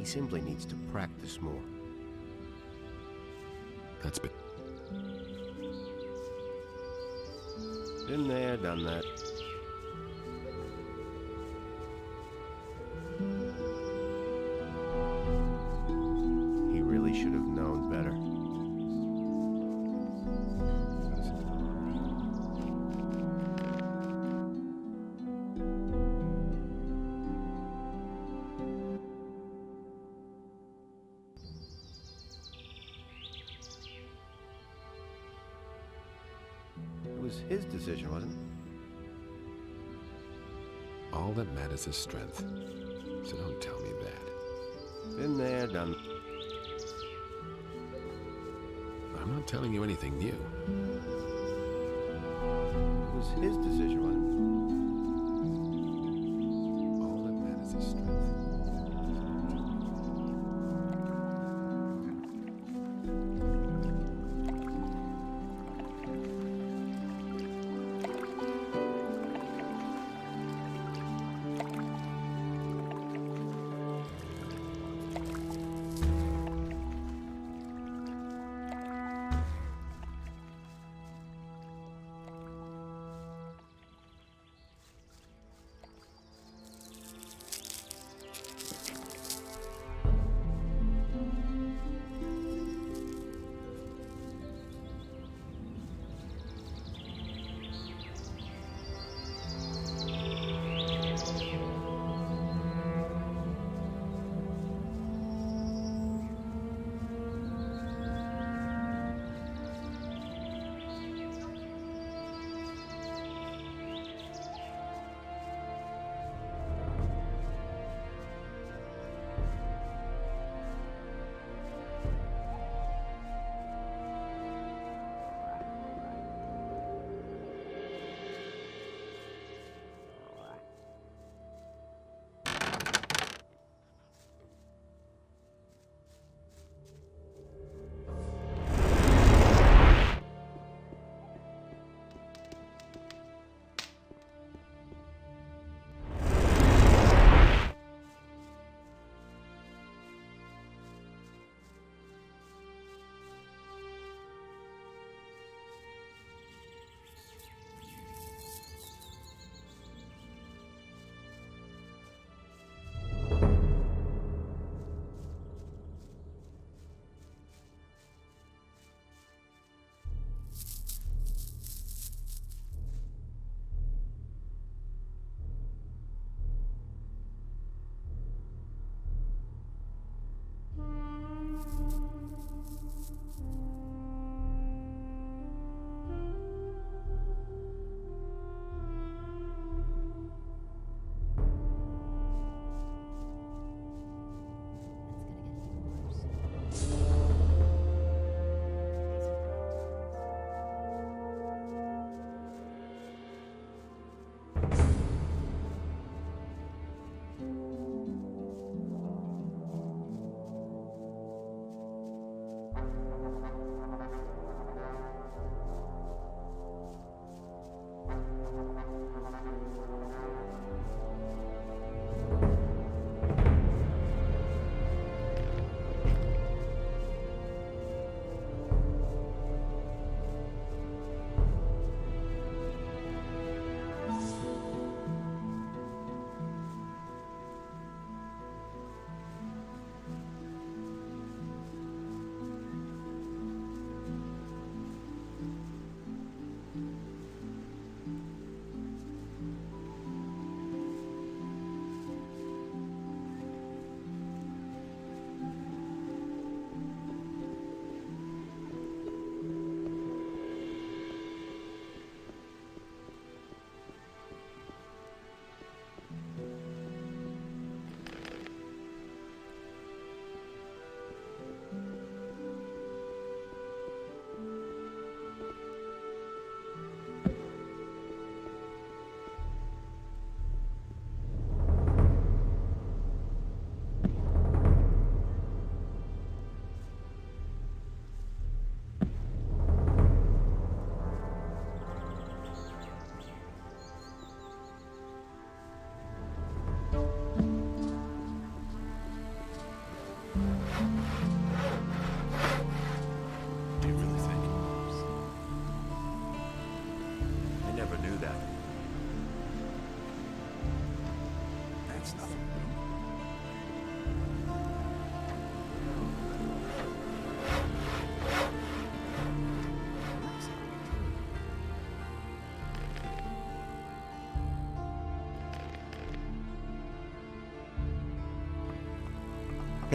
He simply needs to practice more. That's been... Been there, done that. He really should have known better. It was his decision, wasn't it? All that matters is strength. So don't tell me that. Been there, done. I'm not telling you anything new. It was his decision, wasn't it? All that matters is strength.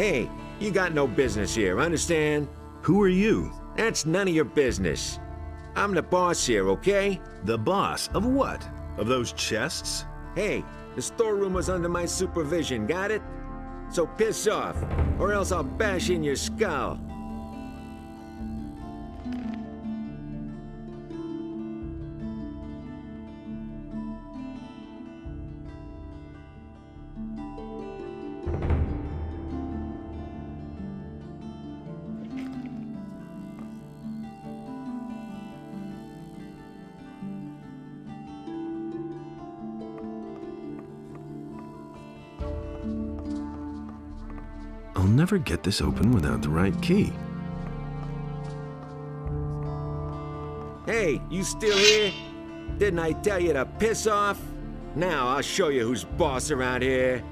Hey, you got no business here, understand? Who are you? That's none of your business. I'm the boss here, okay? The boss of what? Of those chests? Hey, the storeroom was under my supervision, got it? So piss off, or else I'll bash in your skull. I'll never get this open without the right key. Hey, you still here? Didn't I tell you to piss off? Now I'll show you who's boss around here.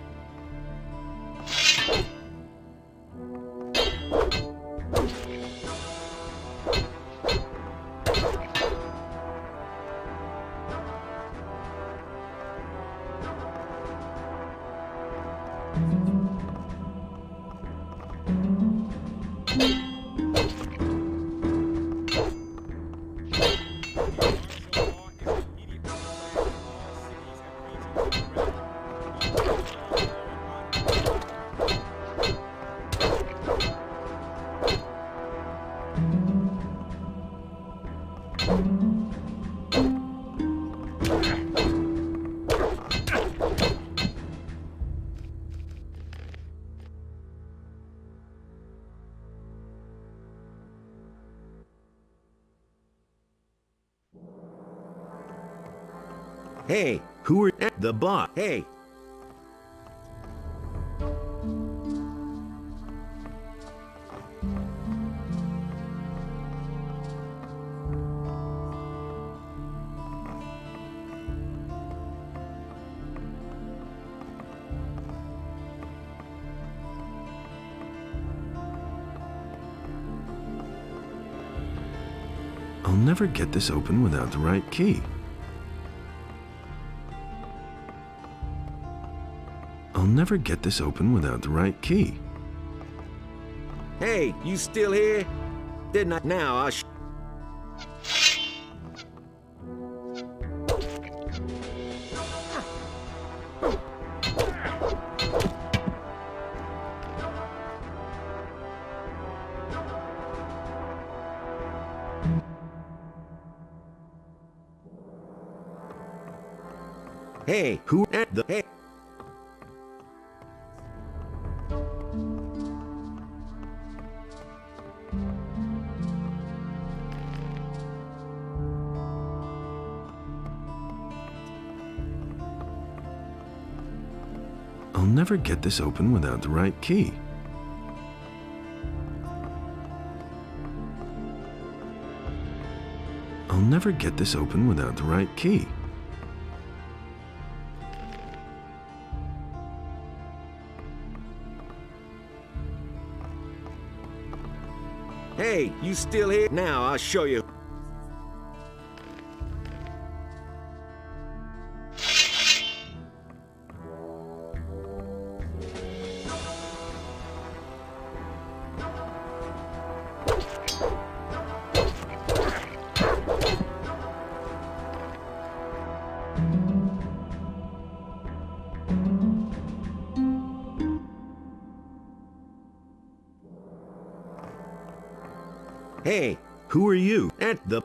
Hey, Who are the boss? hey. I'll never get this open without the right key. I'll never get this open without the right key. Hey, you still here? Didn't I? Now I'll Hey, Who at the hey. I'll never get this open without the right key. I'll never get this open without the right key. Hey, you still here? Now I'll show you. Hey, who are you at the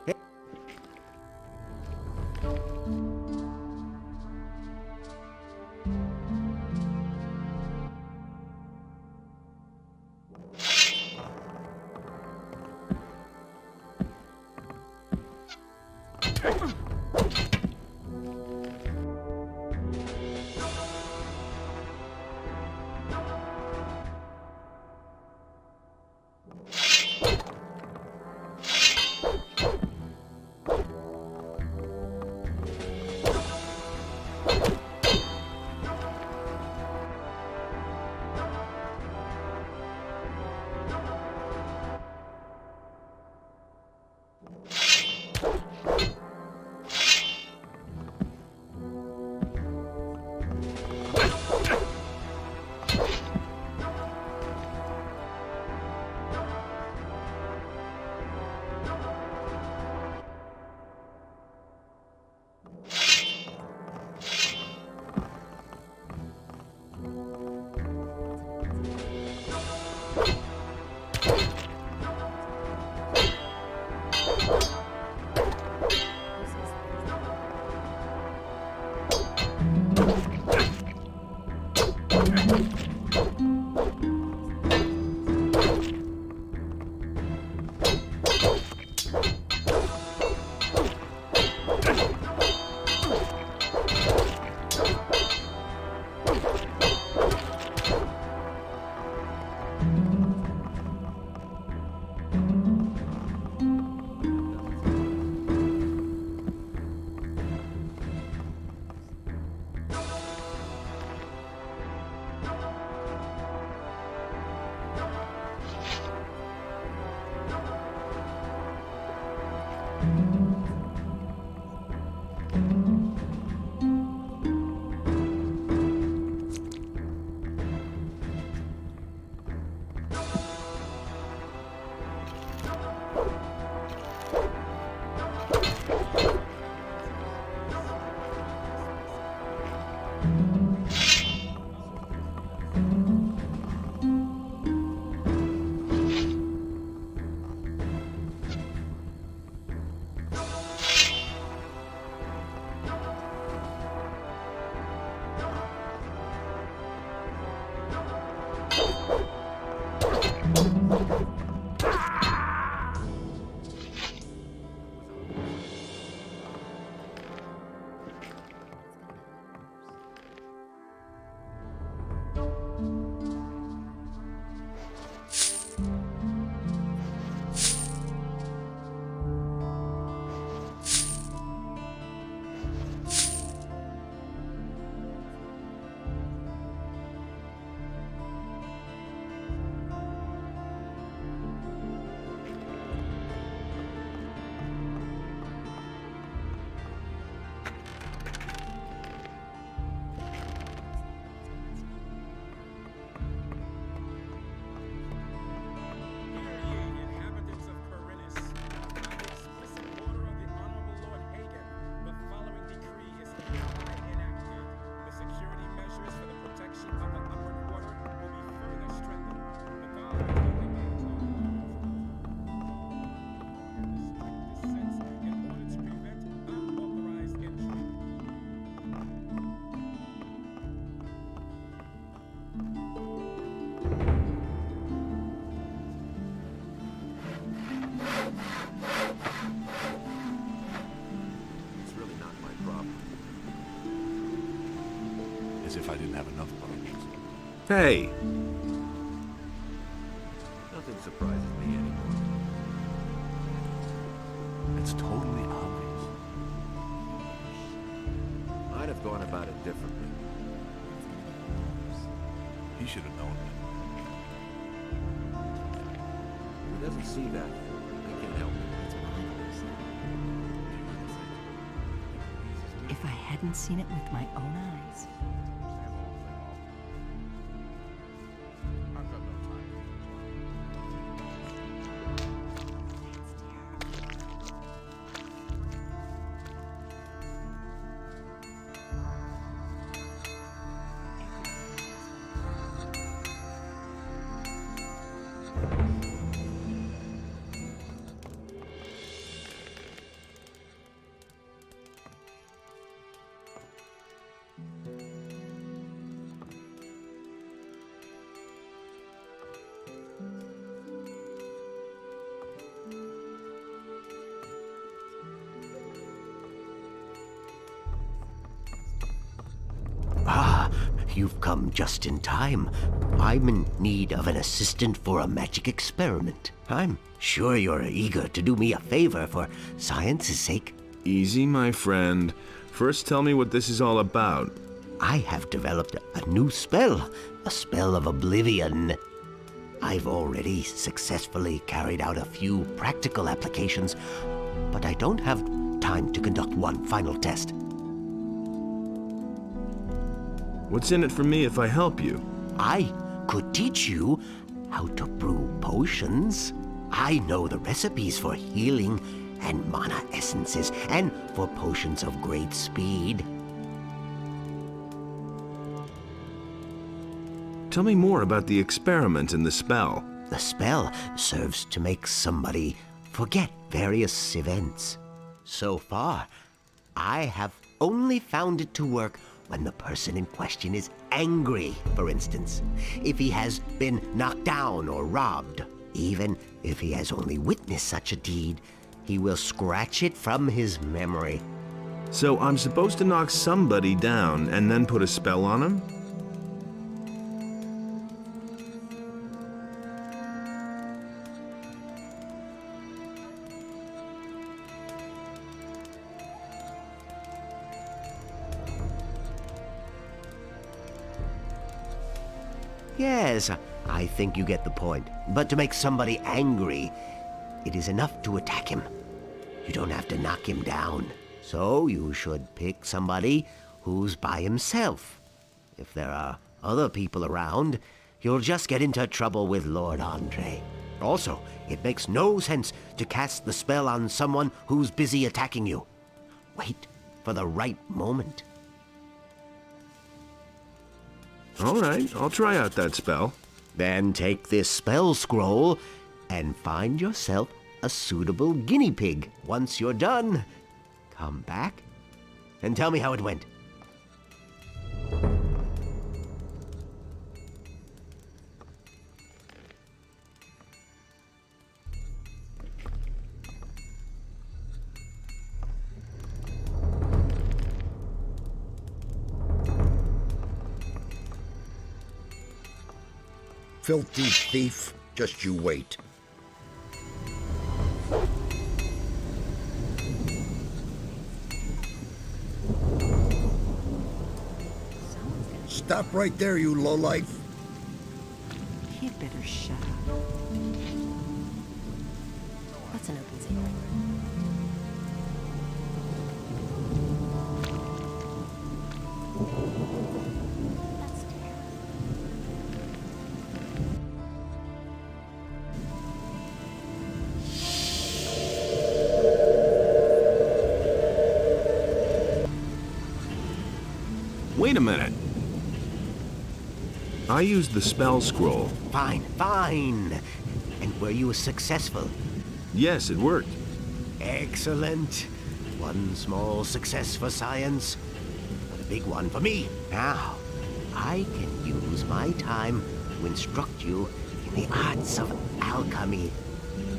As if I didn't have enough problems. Hey, Nothing surprises me anymore. It's totally obvious. I'd have gone about it differently. He should have known He doesn't see that. I can't help it. If I hadn't seen it with my own eyes. I've got no time. Ah, you've come just in time. I'm in need of an assistant for a magic experiment. I'm sure you're eager to do me a favor for science's sake. easy, my friend. First tell me what this is all about. I have developed a new spell, a spell of oblivion. I've already successfully carried out a few practical applications, but I don't have time to conduct one final test. What's in it for me if I help you? I could teach you how to brew potions. I know the recipes for healing and mana essences, and for potions of great speed. Tell me more about the experiment and the spell. The spell serves to make somebody forget various events. So far, I have only found it to work when the person in question is angry, for instance, if he has been knocked down or robbed. Even if he has only witnessed such a deed, he will scratch it from his memory. So I'm supposed to knock somebody down and then put a spell on him? Yes, I think you get the point. But to make somebody angry, it is enough to attack him. You don't have to knock him down. So you should pick somebody who's by himself. If there are other people around, you'll just get into trouble with Lord Andre. Also, it makes no sense to cast the spell on someone who's busy attacking you. Wait for the right moment. All right, I'll try out that spell. Then take this spell scroll and find yourself a suitable guinea pig. Once you're done, come back and tell me how it went. Filthy thief, just you wait. Stop right there, you lowlife. He'd better shut up. What's an open secret? That's terrible. Wait a minute. I used the spell scroll. Fine, fine. And were you successful? Yes, it worked. Excellent. One small success for science, but a big one for me. Now, I can use my time to instruct you in the arts of alchemy.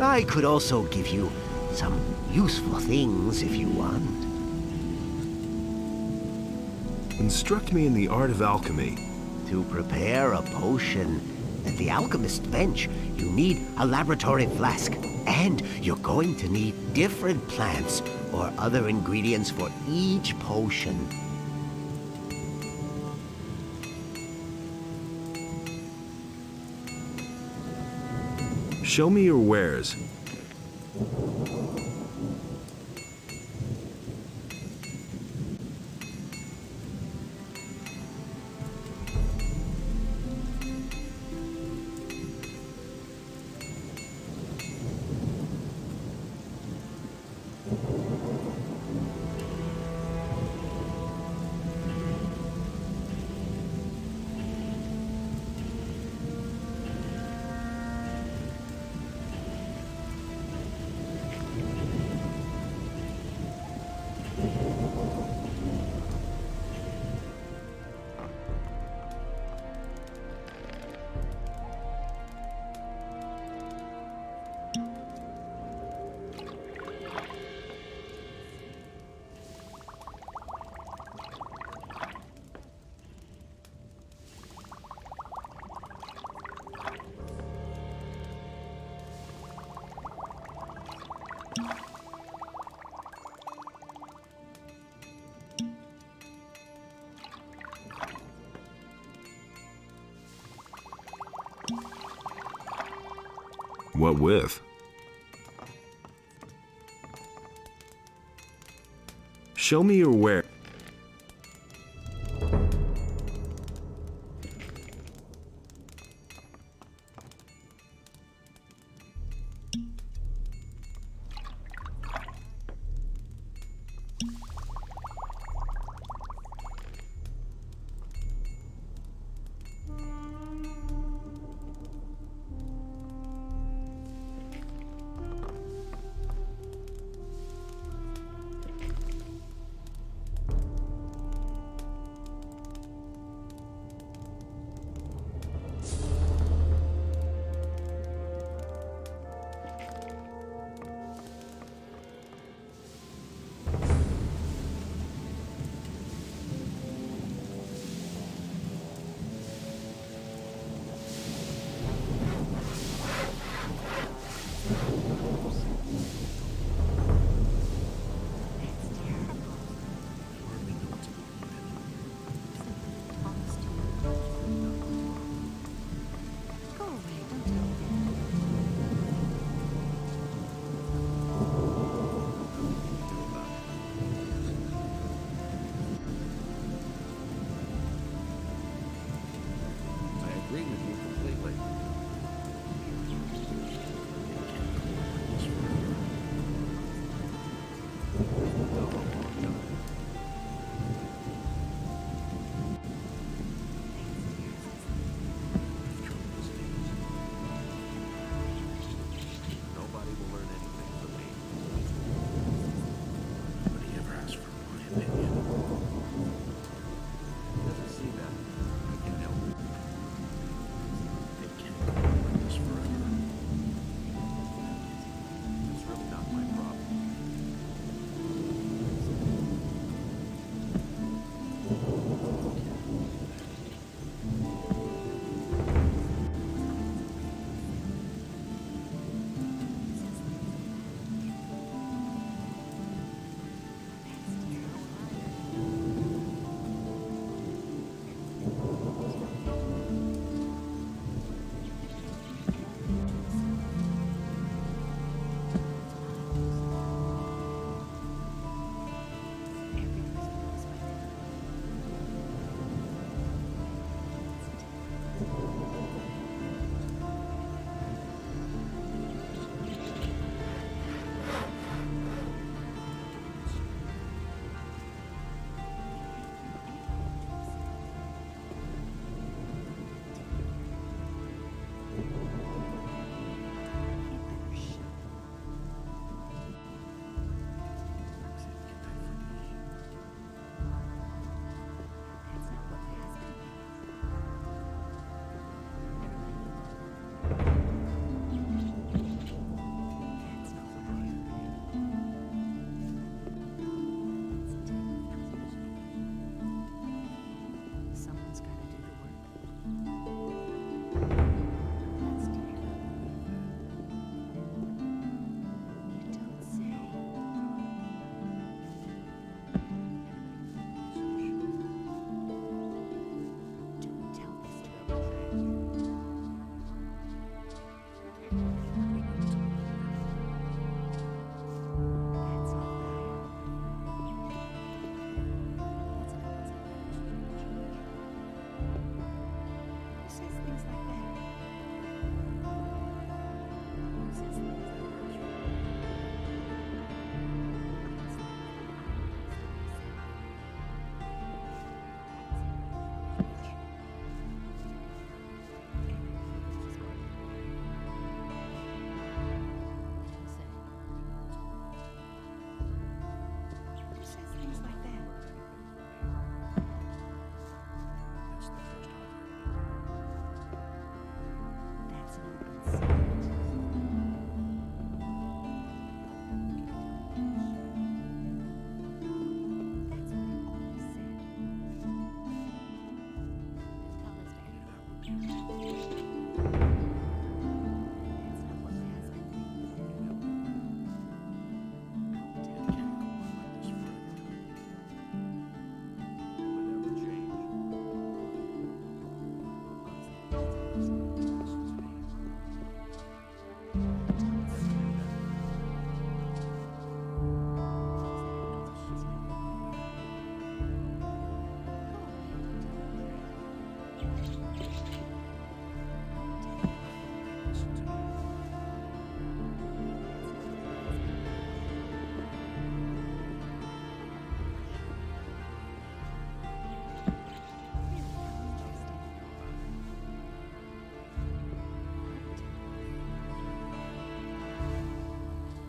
I could also give you some useful things if you want. Instruct me in the art of alchemy. To prepare a potion at the alchemist's bench, you need a laboratory flask. And you're going to need different plants or other ingredients for each potion. Show me your wares. What with? Show me your ware.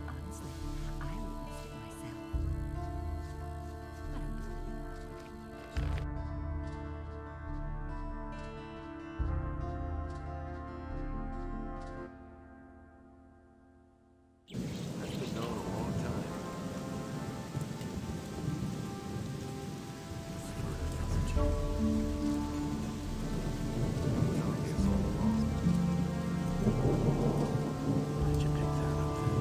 Honestly, I wouldn't stick myself. I don't know. That's been known a long time. It was obvious all along. Why'd you pick that up then?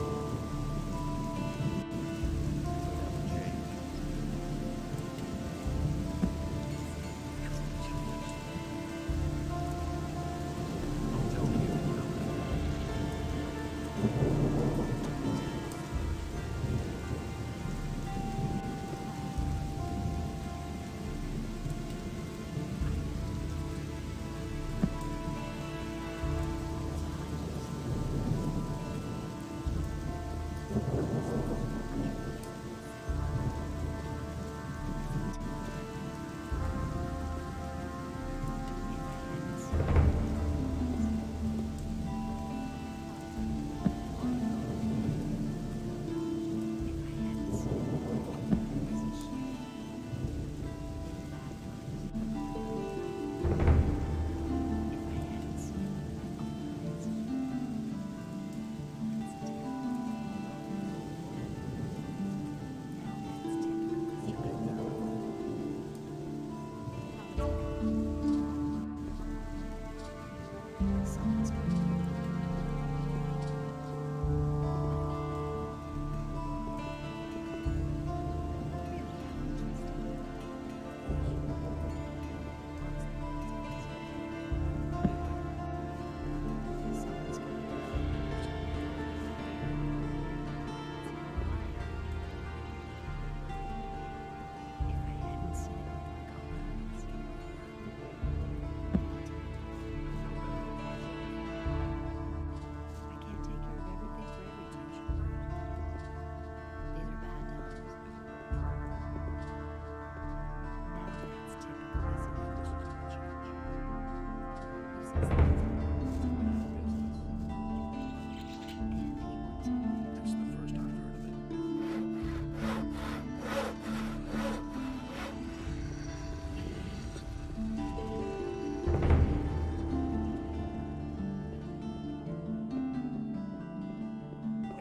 Never changed. Don't tell me you didn't know that.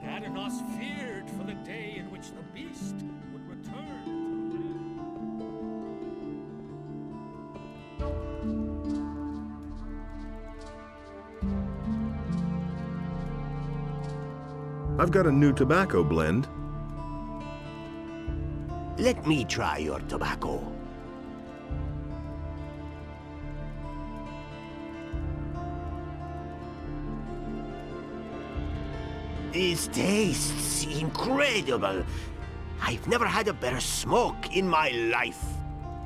Adanos feared for the day in which the beast would return to live. I've got a new tobacco blend. Let me try your tobacco. This tastes incredible. I've never had a better smoke in my life.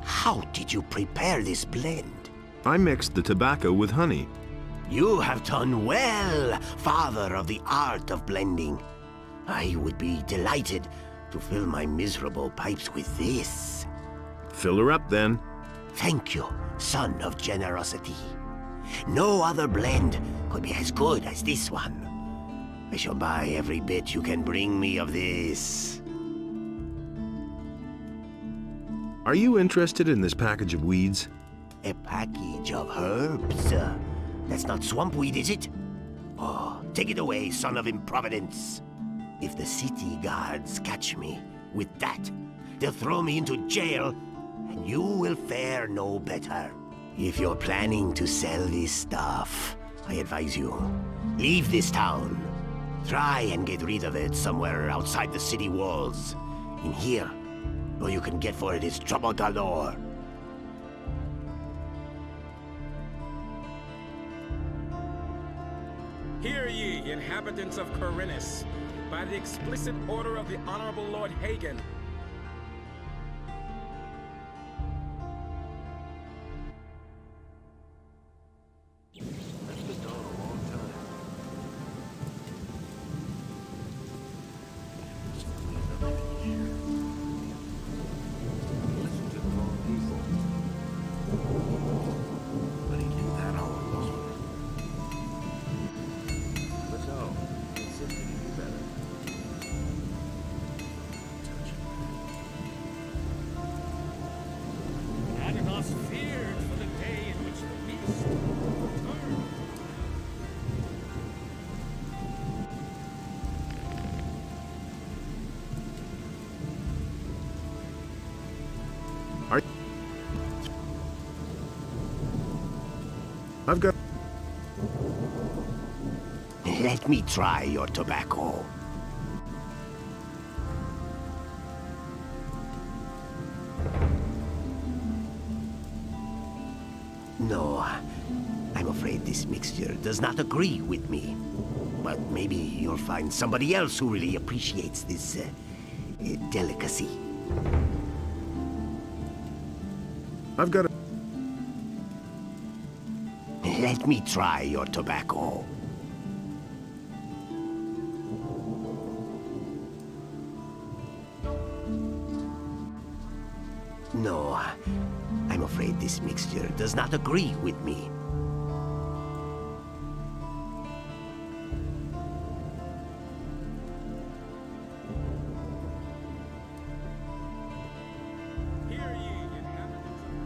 How did you prepare this blend? I mixed the tobacco with honey. You have done well, father of the art of blending. I would be delighted to fill my miserable pipes with this. Fill her up then. Thank you, son of generosity. No other blend could be as good as this one. I shall buy every bit you can bring me of this. Are you interested in this package of weeds? A package of herbs? That's not swampweed, is it? Oh, take it away, son of improvidence. If the city guards catch me with that, they'll throw me into jail, and you will fare no better. If you're planning to sell this stuff, I advise you, leave this town. Try and get rid of it somewhere outside the city walls. In here, all you can get for it is trouble galore. Hear ye, inhabitants of Corinus, by the explicit order of the Honorable Lord Hagen. Adanos feared for the day in which the beast would return. I've got. Let me try your tobacco. No, I'm afraid this mixture does not agree with me. But maybe you'll find somebody else who really appreciates this delicacy. I've got. Let me try your tobacco. No, I'm afraid this mixture does not agree with me. Hear ye, inhabitants of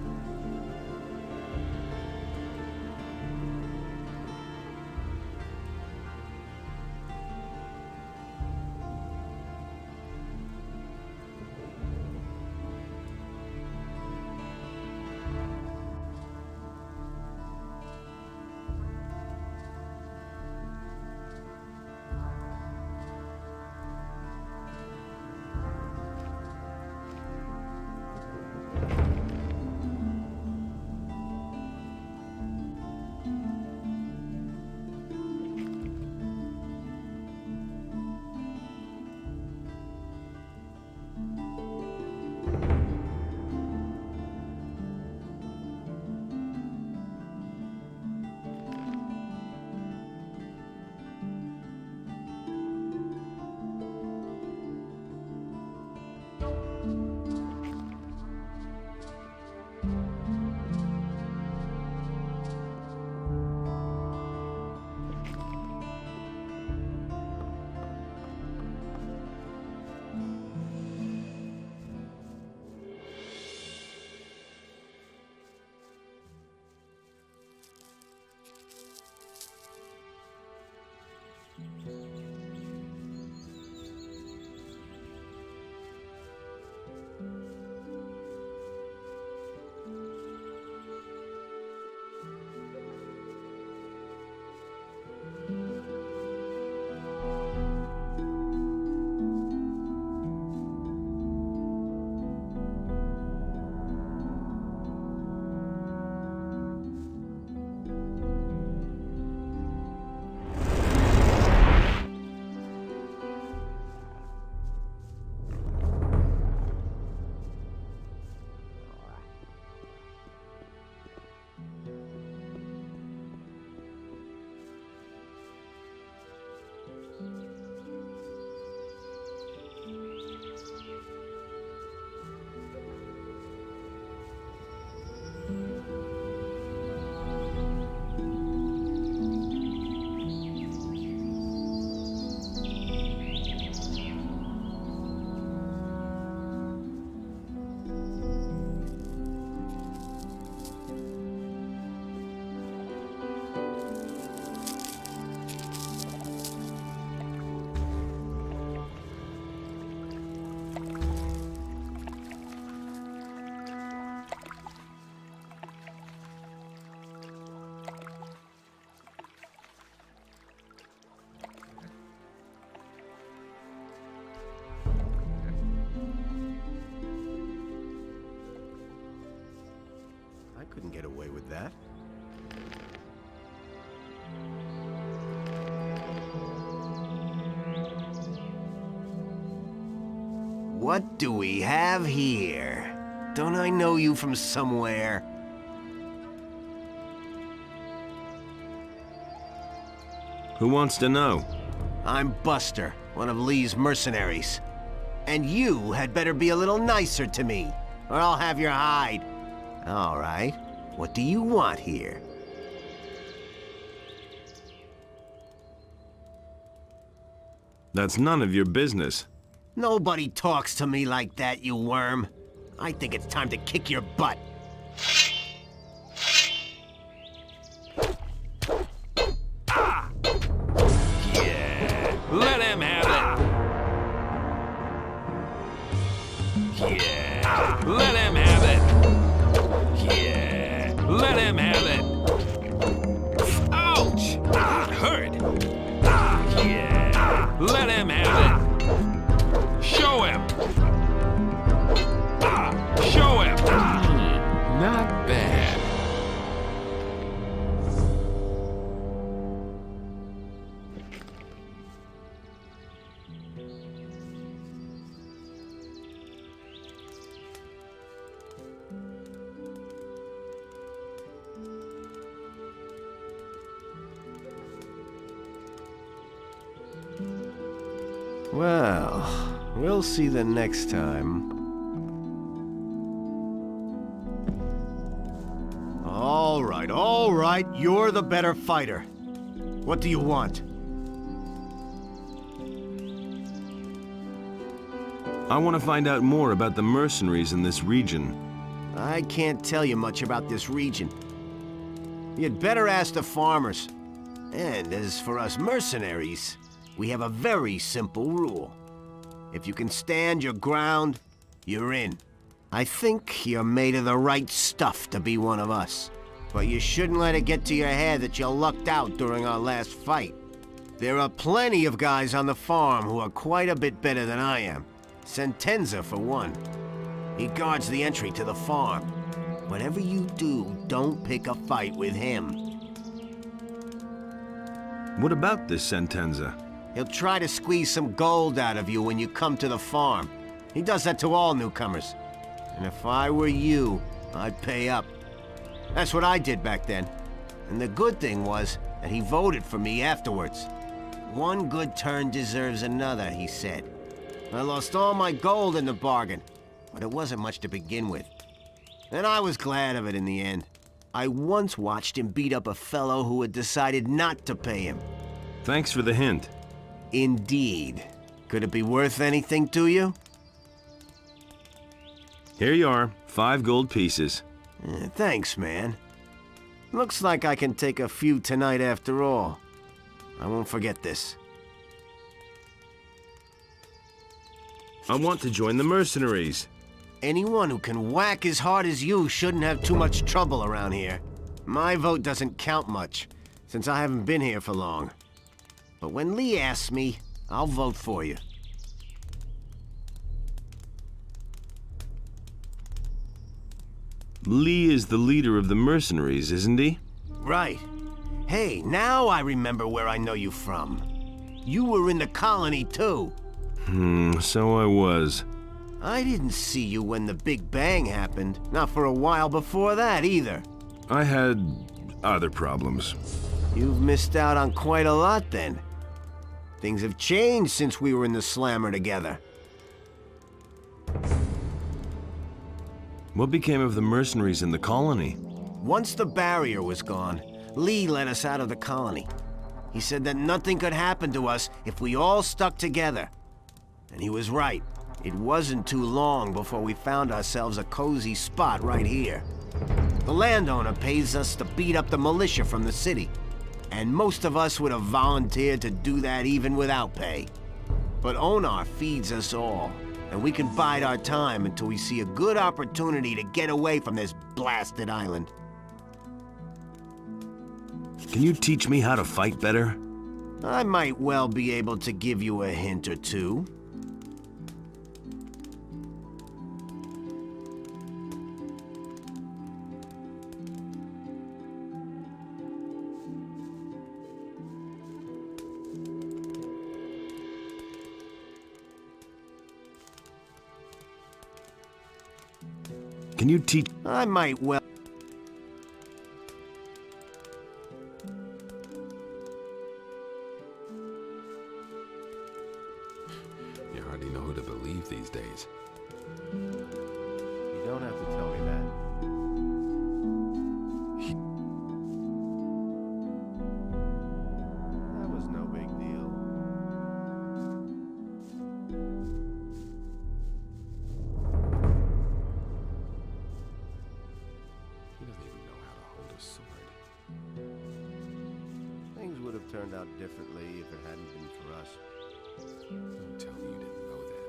What do we have here? Don't I know you from somewhere? Who wants to know? I'm Buster, one of Lee's mercenaries. And you had better be a little nicer to me, or I'll have your hide. All right, what do you want here? That's none of your business. Nobody talks to me like that, you worm. I think it's time to kick your butt. Yeah, let him have it. Yeah, let him have it. Yeah, let him have it. Ouch! That hurt. Yeah, let him have it. Show him. Show him. Not bad. Well, we'll see the next time. All right, you're the better fighter. What do you want? I want to find out more about the mercenaries in this region. I can't tell you much about this region. You'd better ask the farmers. And as for us mercenaries, we have a very simple rule. If you can stand your ground, you're in. I think you're made of the right stuff to be one of us. But you shouldn't let it get to your head that you lucked out during our last fight. There are plenty of guys on the farm who are quite a bit better than I am. Sentenza, for one. He guards the entry to the farm. Whatever you do, don't pick a fight with him. What about this Sentenza? He'll try to squeeze some gold out of you when you come to the farm. He does that to all newcomers. And if I were you, I'd pay up. That's what I did back then. And the good thing was that he voted for me afterwards. One good turn deserves another, he said. I lost all my gold in the bargain, but it wasn't much to begin with. And I was glad of it in the end. I once watched him beat up a fellow who had decided not to pay him. Thanks for the hint. Indeed. Could it be worth anything to you? Here you are, 5 gold pieces. Thanks, man. Looks like I can take a few tonight after all. I won't forget this. I want to join the mercenaries. Anyone who can whack as hard as you shouldn't have too much trouble around here. My vote doesn't count much, since I haven't been here for long. But when Lee asks me, I'll vote for you. Lee is the leader of the mercenaries, isn't he? Right. Hey, now I remember where I know you from. You were in the colony, too. So I was. I didn't see you when the Big Bang happened. Not for a while before that, either. I had other problems. You've missed out on quite a lot, then. Things have changed since we were in the Slammer together. What became of the mercenaries in the colony? Once the barrier was gone, Lee let us out of the colony. He said that nothing could happen to us if we all stuck together. And he was right. It wasn't too long before we found ourselves a cozy spot right here. The landowner pays us to beat up the militia from the city. And most of us would have volunteered to do that even without pay. But Onar feeds us all. And we can bide our time until we see a good opportunity to get away from this blasted island. Can you teach me how to fight better? I might well be able to give you a hint or two. Can you teach? I might well. You hardly know who to believe these days. You don't have to tell me that. That was no big deal. He doesn't even know how to hold a sword. Things would have turned out differently if it hadn't been for us. Don't tell me you didn't know that.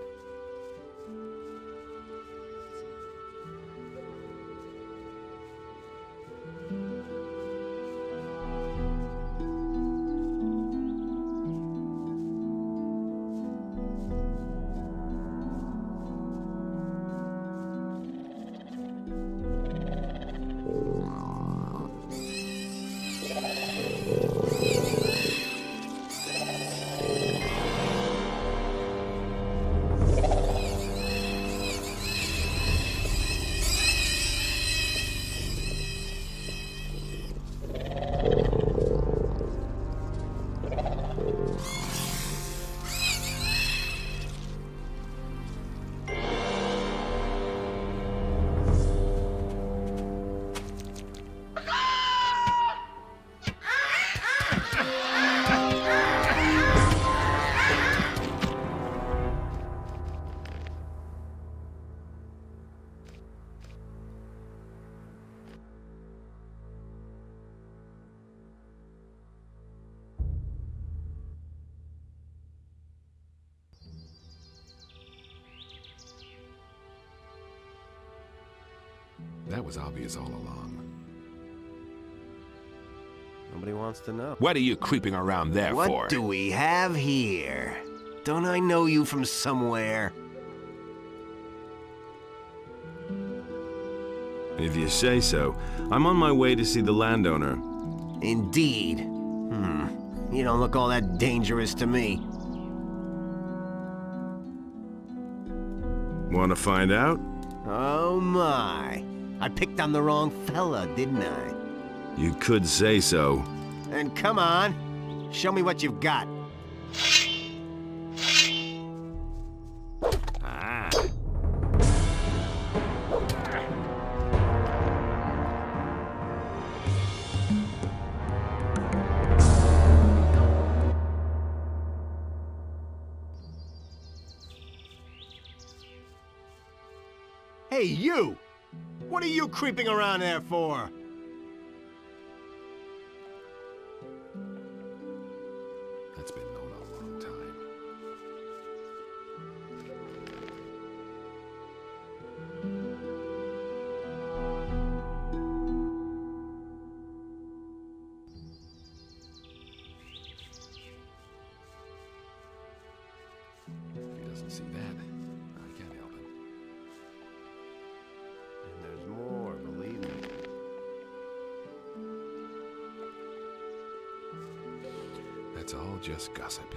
That was obvious all along. Nobody wants to know. What are you creeping around there What for? do we have here? Don't I know you from somewhere? If you say so. I'm on my way to see the landowner. Indeed. You don't look all that dangerous to me. Want to find out? Oh my. I picked on the wrong fella, didn't I? You could say so. Then come on. Show me what you've got. Ah. Hey, you! What are you creeping around there for? That's been known a long time. If he doesn't see that, I can't help him. And there's more, believe me. That's all just gossip.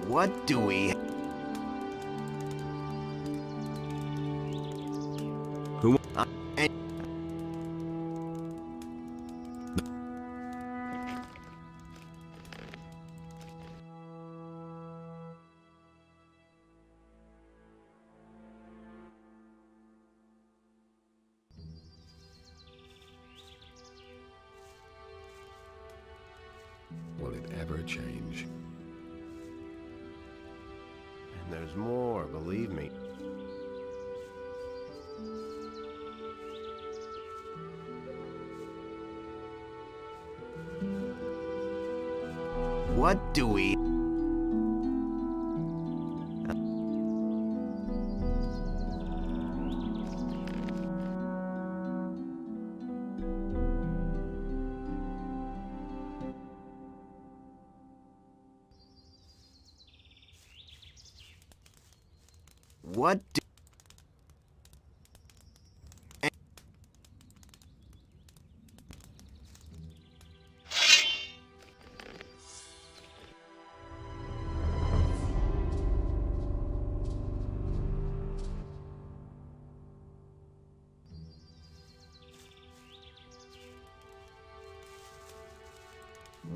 What do we... Who? Will it ever change? And there's more, believe me. What do we... What do...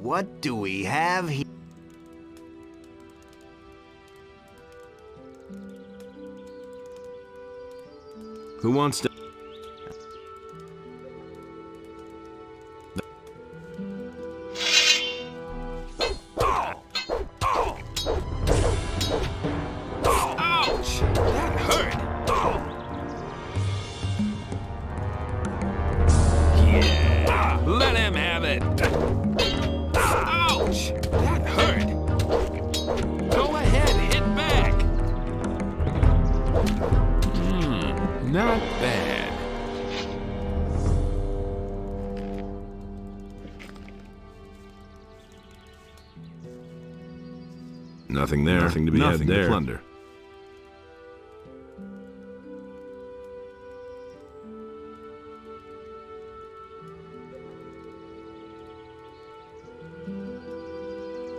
What do we have here? Who wants to... Ouch! That hurt! Yeah! Let him have it! Ouch! That hurt! Go ahead, hit back! Not bad. Nothing there. Nothing to be had there. To plunder.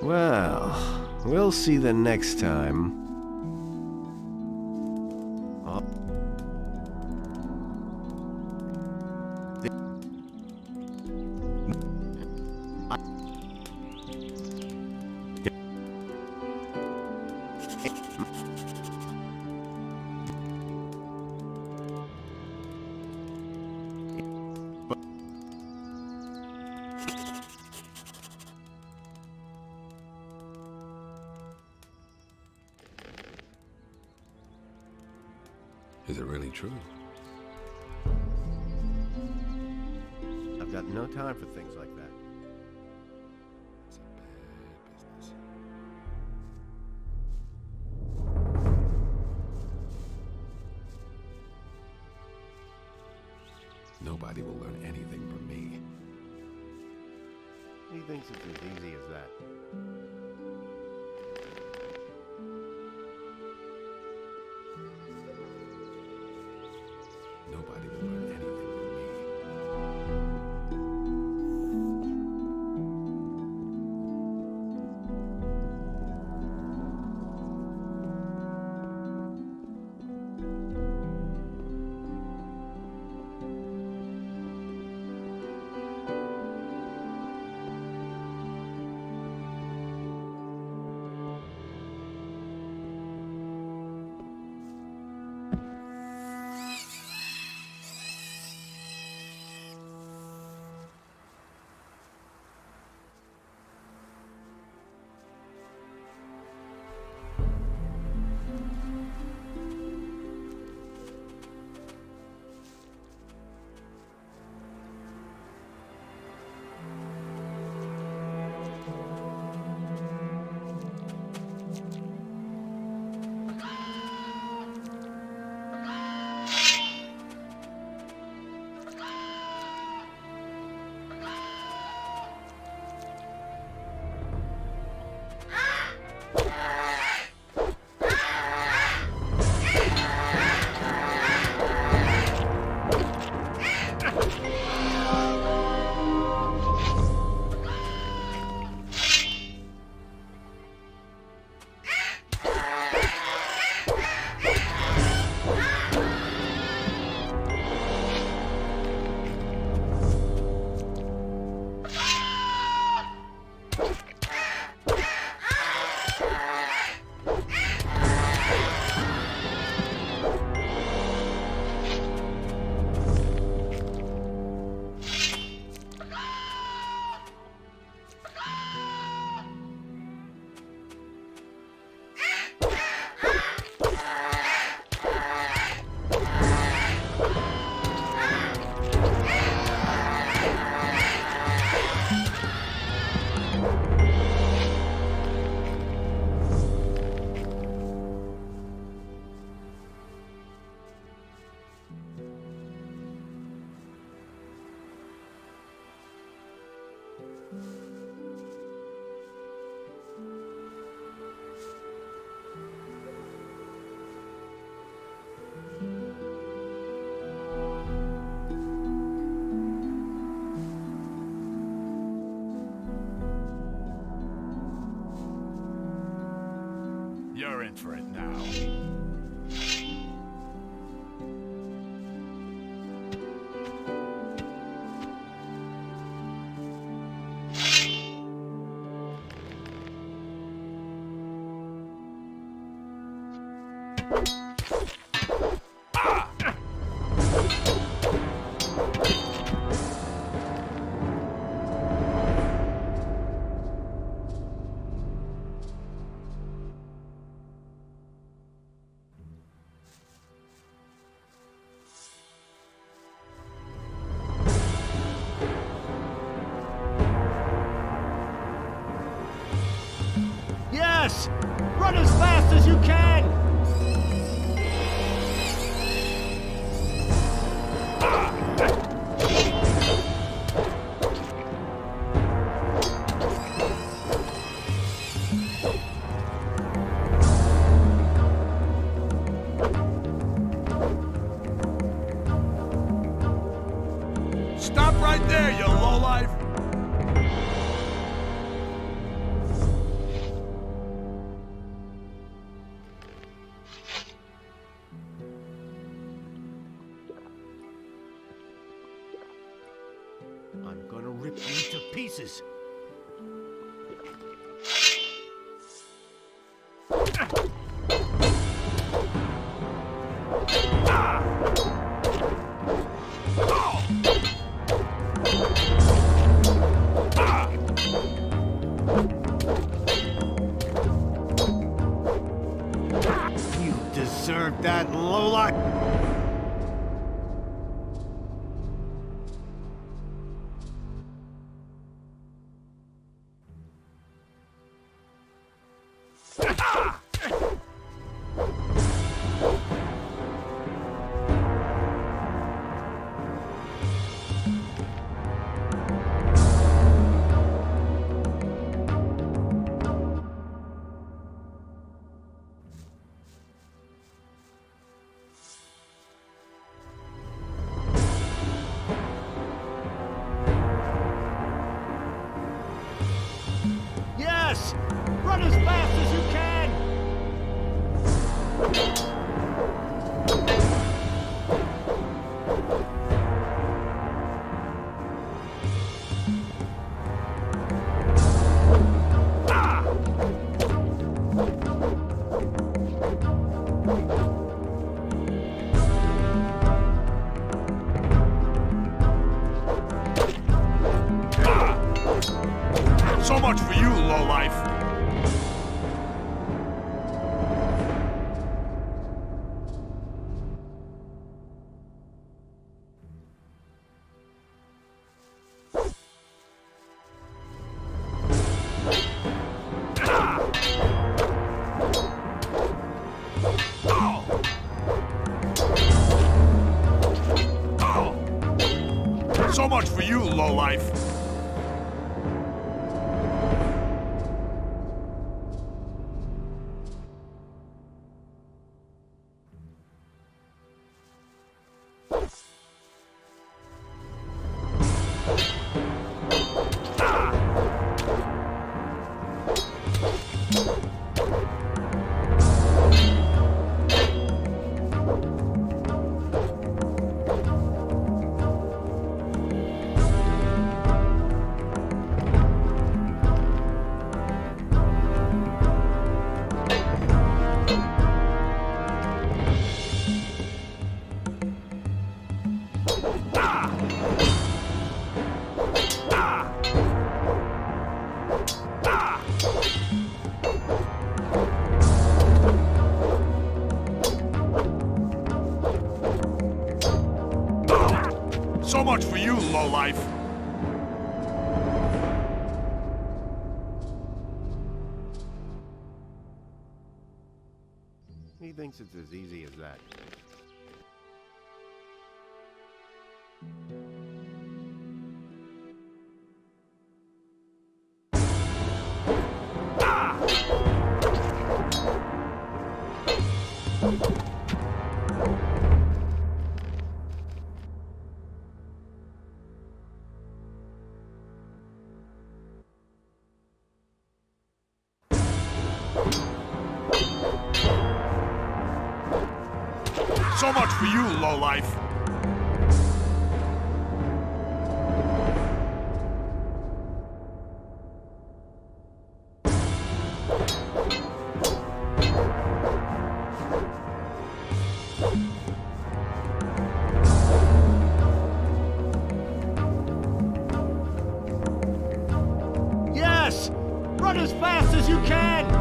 Well, we'll see the next time. Is it really true? I've got no time for things like that. It's a bad business. Nobody will learn anything from me. He thinks it's as easy as that. Nobody will learn anything from me. You're in for it now. Yes! Run as fast as you can! Stop right there, you lowlife! I'm gonna rip you to pieces. You deserve that, lowlife! Yes! Run as fast as you can! So much for you, lowlife! So much for you, lowlife! So much for you, lowlife! He thinks it's as easy as that. So much for you, lowlife! Yes! Run as fast as you can!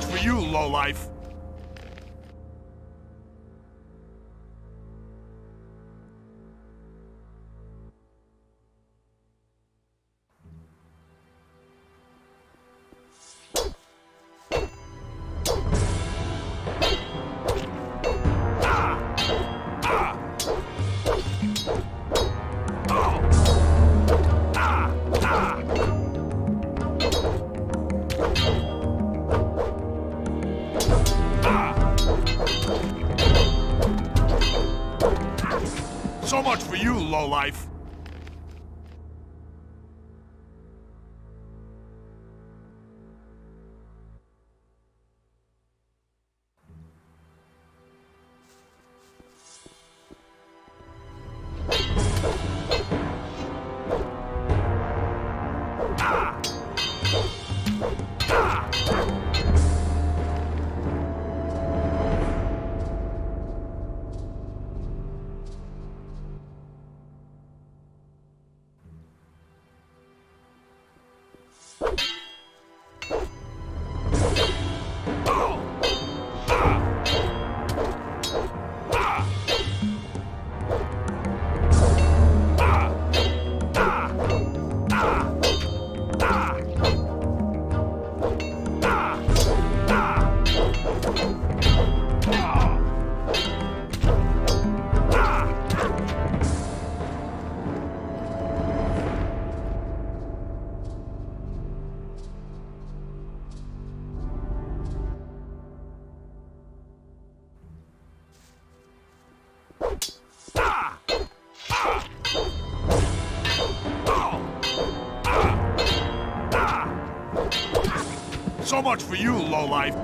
for you, lowlife. So much for you, lowlife. So much for you, lowlife.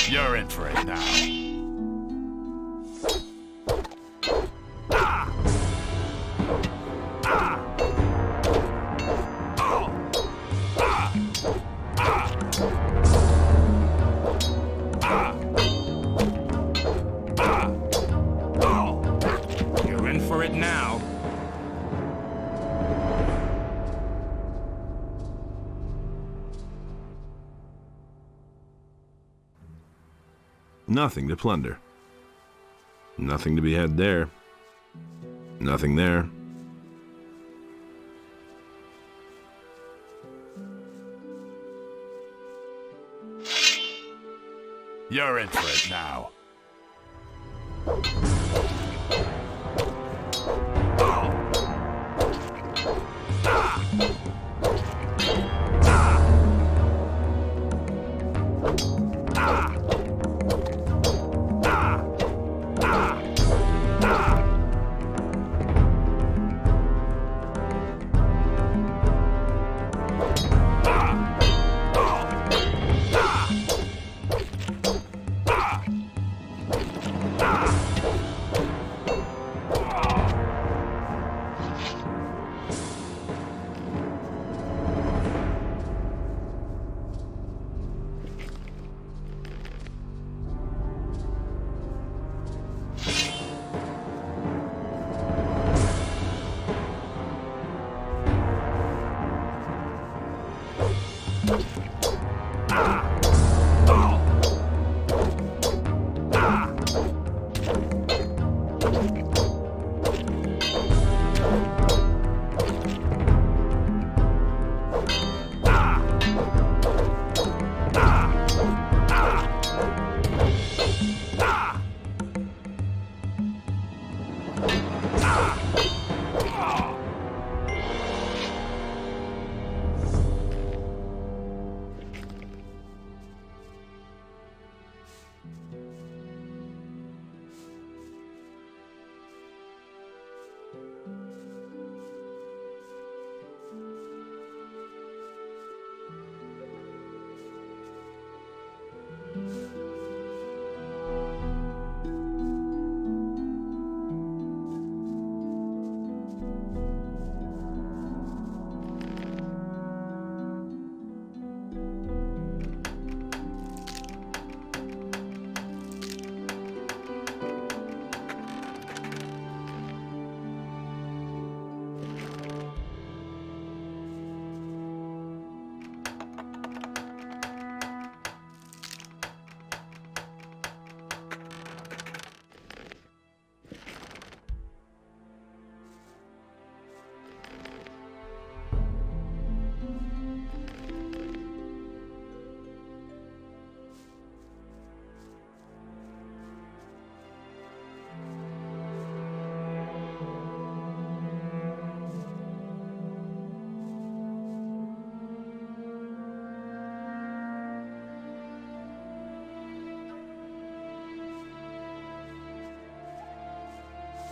You're in for it now. You're in for it now. Nothing to plunder. Nothing to be had there. Nothing there. You're in for it now.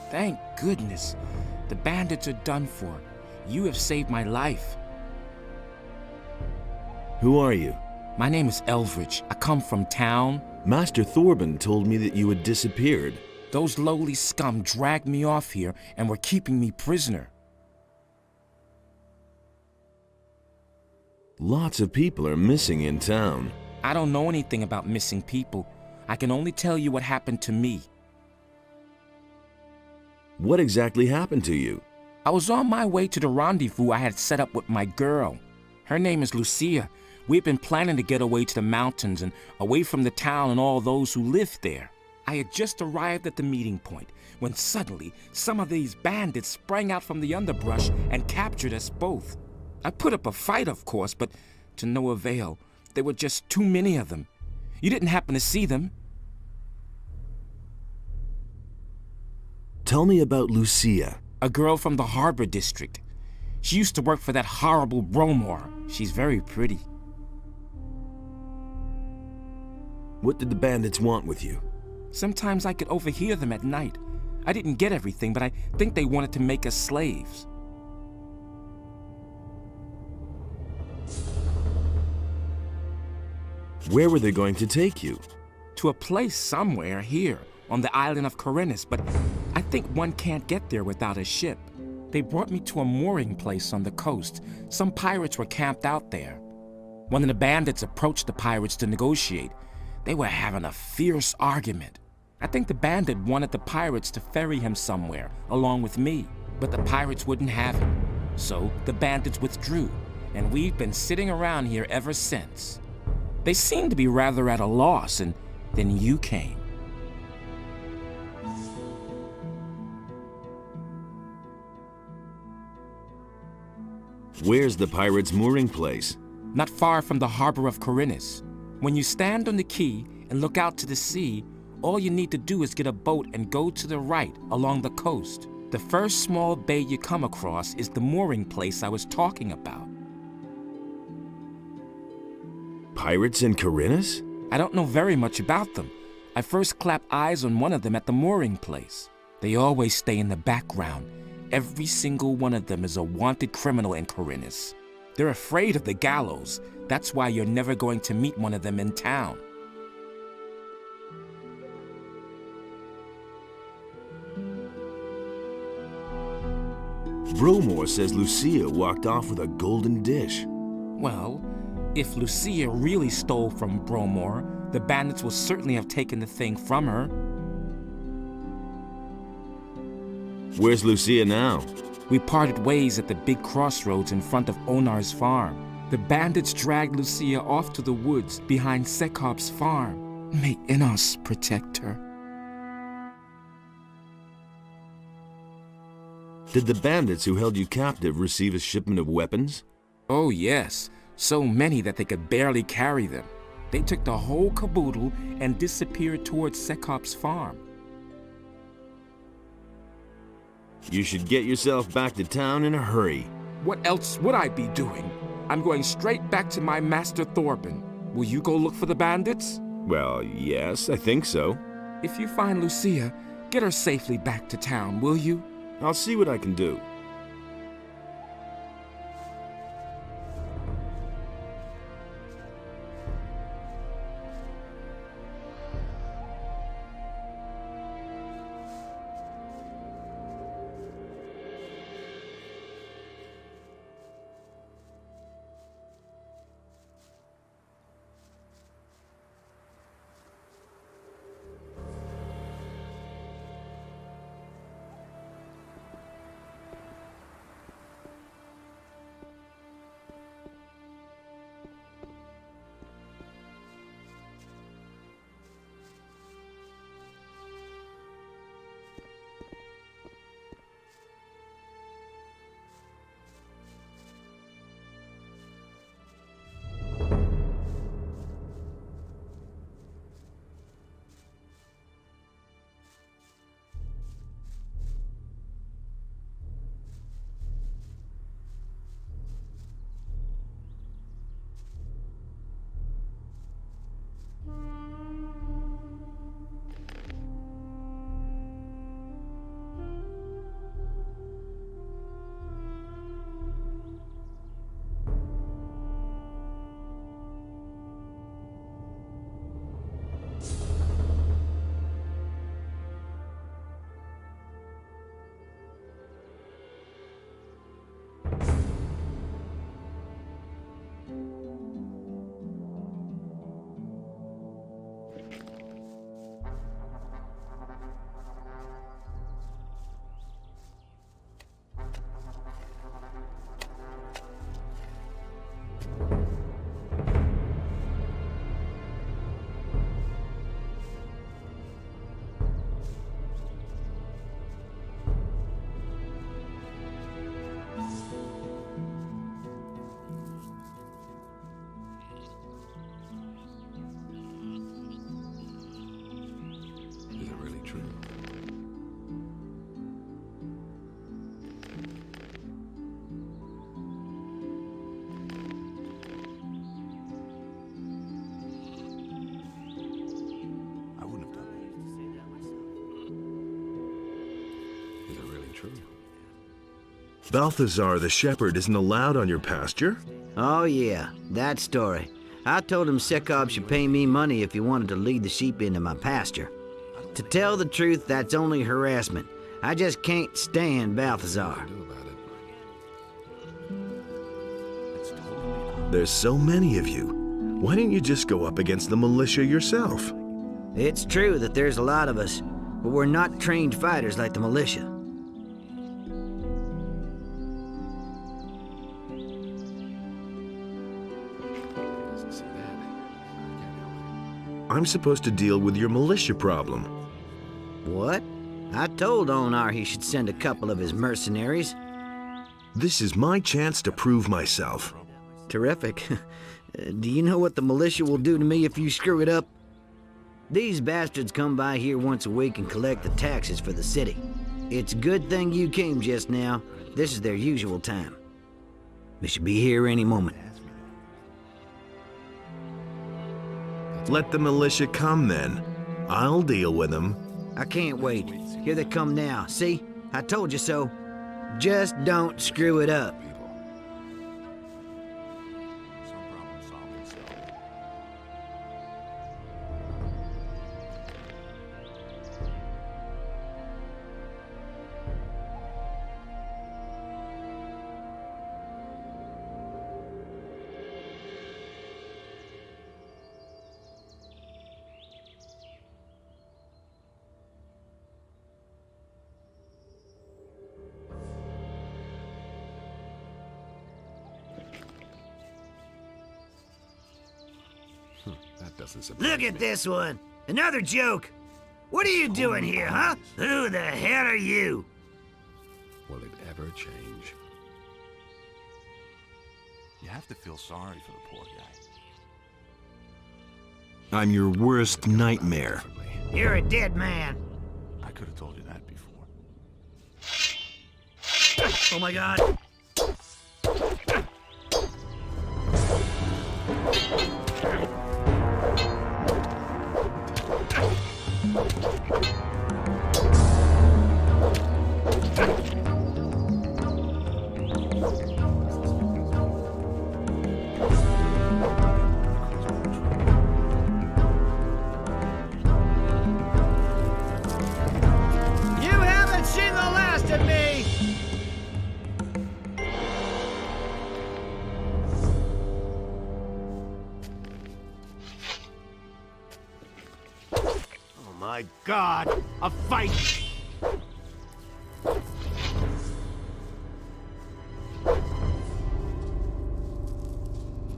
Thank goodness. The bandits are done for. You have saved my life. Who are you? My name is Elvridge. I come from town. Master Thorben told me that you had disappeared. Those lowly scum dragged me off here and were keeping me prisoner. Lots of people are missing in town. I don't know anything about missing people. I can only tell you what happened to me. What exactly happened to you? I was on my way to the rendezvous I had set up with my girl. Her name is Lucia. We've been planning to get away to the mountains and away from the town and all those who live there. I had just arrived at the meeting point when suddenly some of these bandits sprang out from the underbrush and captured us both. I put up a fight, of course, but to no avail. There were just too many of them. You didn't happen to see them? Tell me about Lucia. A girl from the harbor district. She used to work for that horrible Bromor. She's very pretty. What did the bandits want with you? Sometimes I could overhear them at night. I didn't get everything, but I think they wanted to make us slaves. Where were they going to take you? To a place somewhere here on the island of Corinus, but I think one can't get there without a ship. They brought me to a mooring place on the coast. Some pirates were camped out there. One of the bandits approached the pirates to negotiate. They were having a fierce argument. I think the bandit wanted the pirates to ferry him somewhere, along with me, but the pirates wouldn't have it. So the bandits withdrew, and we've been sitting around here ever since. They seemed to be rather at a loss, and then you came. Where's the pirates' mooring place? Not far from the harbor of Corinus. When you stand on the quay and look out to the sea, all you need to do is get a boat and go to the right along the coast. The first small bay you come across is the mooring place I was talking about. Pirates in Corinus? I don't know very much about them. I first clapped eyes on one of them at the mooring place. They always stay in the background. Every single one of them is a wanted criminal in Corinus. They're afraid of the gallows. That's why you're never going to meet one of them in town. Bromor says Lucia walked off with a golden dish. Well, if Lucia really stole from Bromor, the bandits will certainly have taken the thing from her. Where's Lucia now? We parted ways at the big crossroads in front of Onar's farm. The bandits dragged Lucia off to the woods behind Sekop's farm. May Innos protect her. Did the bandits who held you captive receive a shipment of weapons? Oh yes, so many that they could barely carry them. They took the whole caboodle and disappeared towards Sekop's farm. You should get yourself back to town in a hurry. What else would I be doing? I'm going straight back to my master Thorben. Will you go look for the bandits? Well, yes, I think so. If you find Lucia, get her safely back to town, will you? I'll see what I can do. Balthazar the shepherd isn't allowed on your pasture? Oh yeah, that story. I told him Sekob should pay me money if he wanted to lead the sheep into my pasture. To tell the truth, that's only harassment. I just can't stand Balthazar. There's so many of you. Why didn't you just go up against the militia yourself? It's true that there's a lot of us, but we're not trained fighters like the militia. I'm supposed to deal with your militia problem. What? I told Onar he should send a couple of his mercenaries. This is my chance to prove myself. Terrific. Do you know what the militia will do to me if you screw it up? These bastards come by here once a week and collect the taxes for the city. It's a good thing you came just now. This is their usual time. They should be here any moment. Let the militia come then. I'll deal with them. I can't wait. Here they come now. See? I told you so. Just don't screw it up. That doesn't surprise Look at this one. Another joke. What are you doing here, huh? Who the hell are you? Will it ever change? You have to feel sorry for the poor guy. I'm your worst nightmare. You're a dead man. I could have told you that before. Oh my God. You haven't seen the last of me! Oh my God! A fight!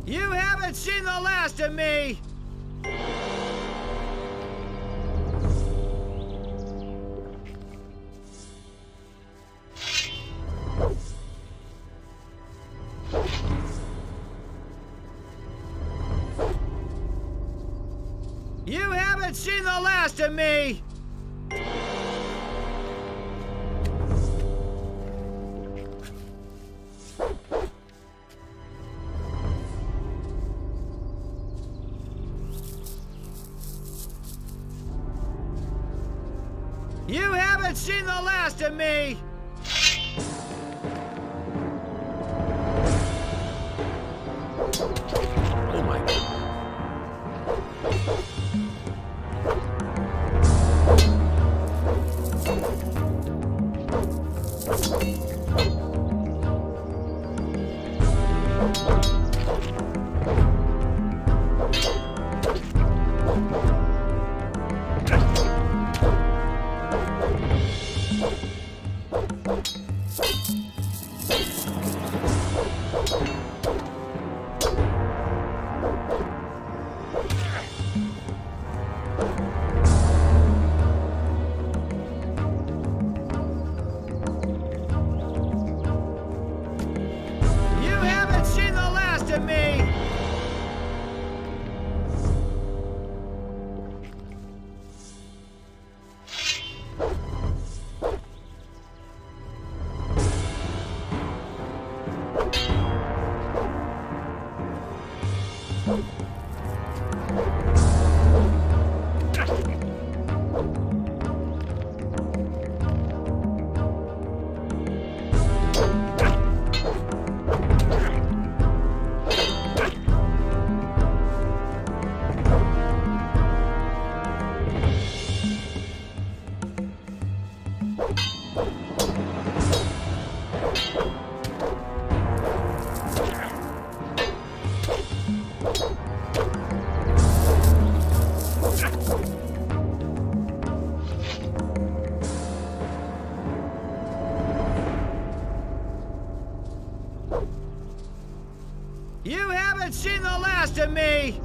You haven't seen the last of me! You haven't seen the last of me! You haven't seen the last of me! Oh my God. You haven't seen the last of me! haven't seen the last of me!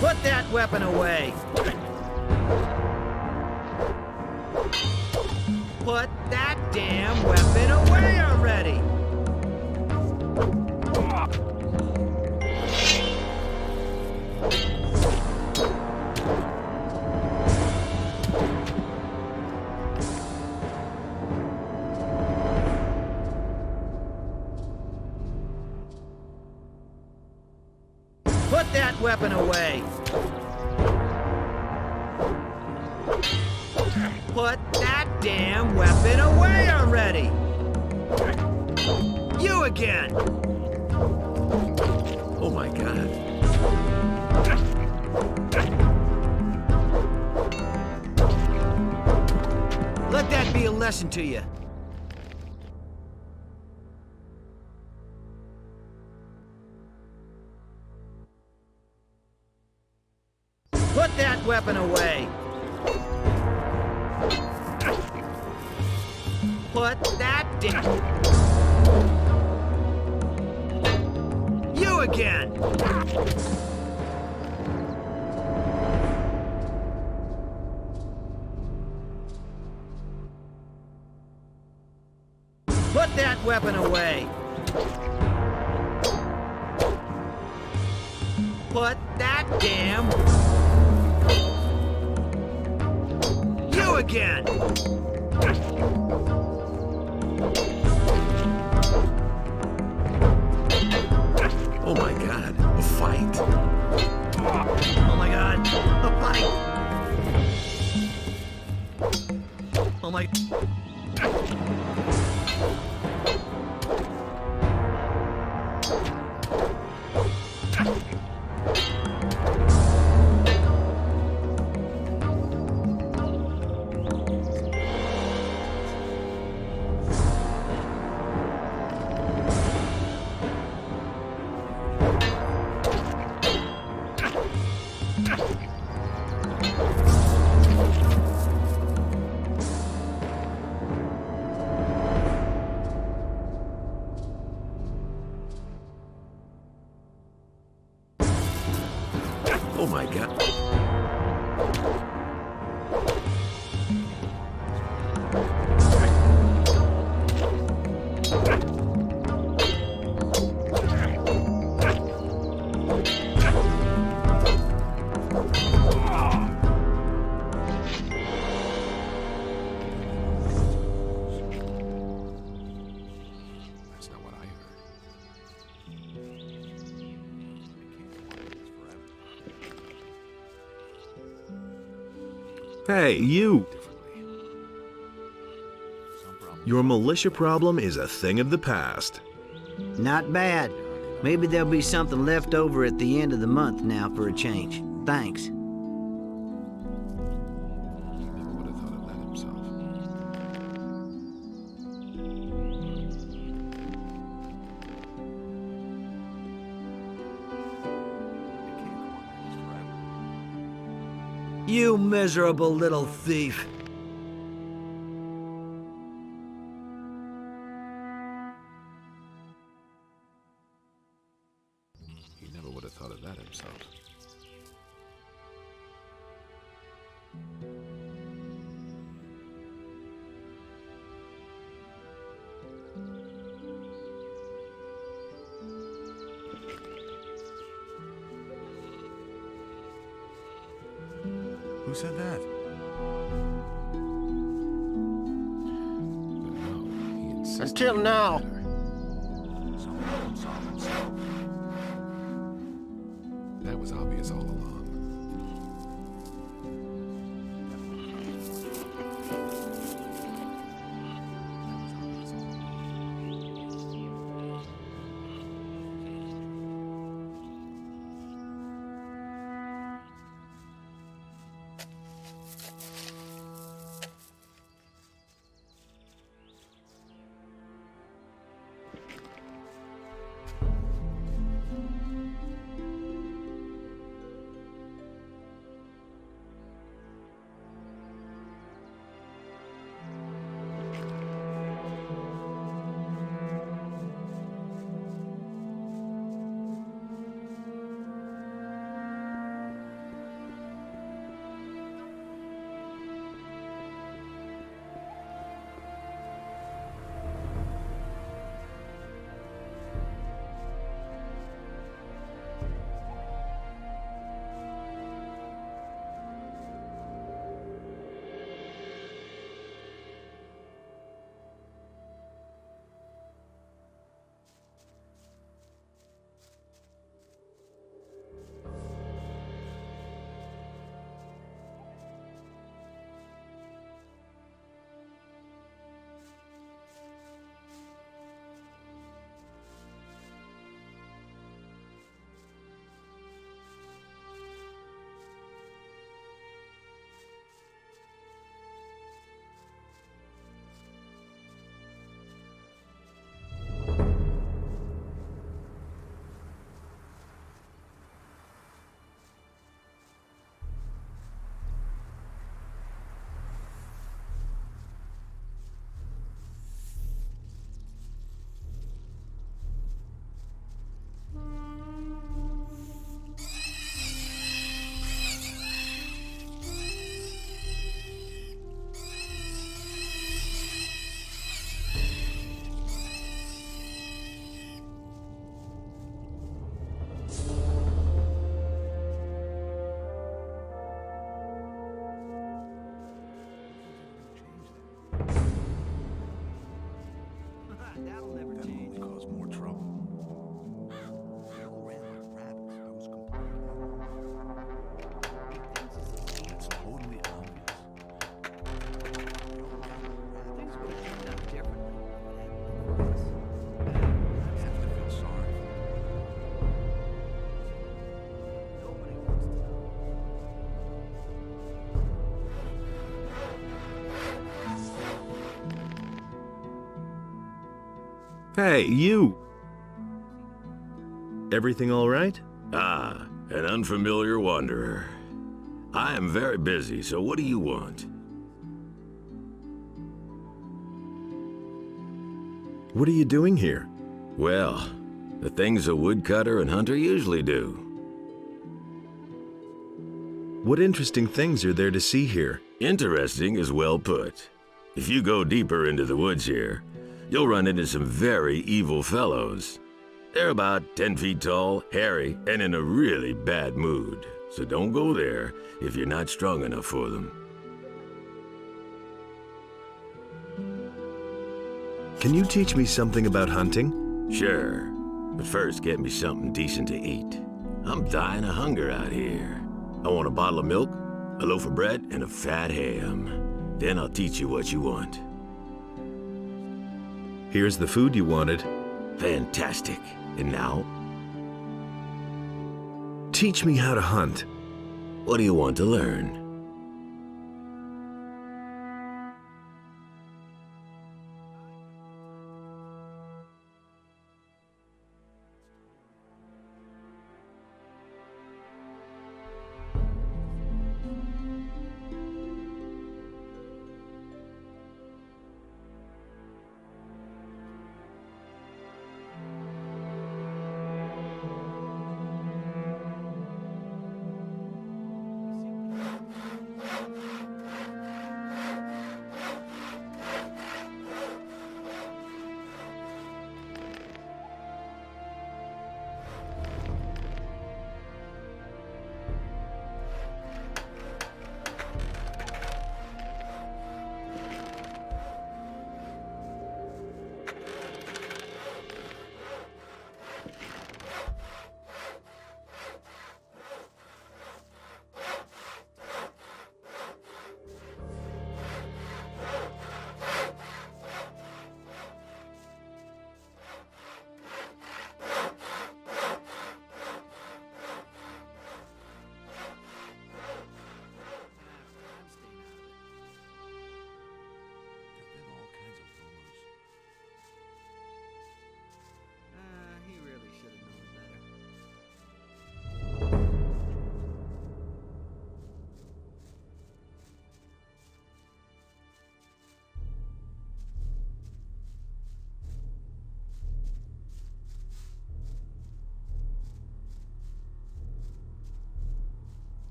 Put that weapon away! Put that damn weapon away already! Put that weapon away! Put that damn weapon away already! You again! Oh my god. Let that be a lesson to you. Put that weapon away! Put that You again! Put that weapon away! Put that damn... You again! Oh my god, a fight. Oh my god, a fight! Oh my... That's not what I heard. Hey, you! Differently. Your militia problem is a thing of the past. Not bad. Maybe there'll be something left over at the end of the month now for a change. Thanks. He never would have thought of that himself. You miserable little thief. He never would have thought of that himself. Who said that? But no, he insisted. Until now. Someone saw himself. That was obvious all along. That'll never That'll change. only cause more trouble. It's totally obvious. Things would have turned out differently. I have to feel sorry for Nobody wants to know. Hey, you! Everything all right? Ah, an unfamiliar wanderer. I am very busy, so what do you want? What are you doing here? Well, the things a woodcutter and hunter usually do. What interesting things are there to see here? Interesting is well put. If you go deeper into the woods here, you'll run into some very evil fellows. They're about 10 feet tall, hairy, and in a really bad mood. So don't go there if you're not strong enough for them. Can you teach me something about hunting? Sure, but first get me something decent to eat. I'm dying of hunger out here. I want a bottle of milk, a loaf of bread, and a fat ham. Then I'll teach you what you want. Here's the food you wanted. Fantastic. And now? Teach me how to hunt. What do you want to learn?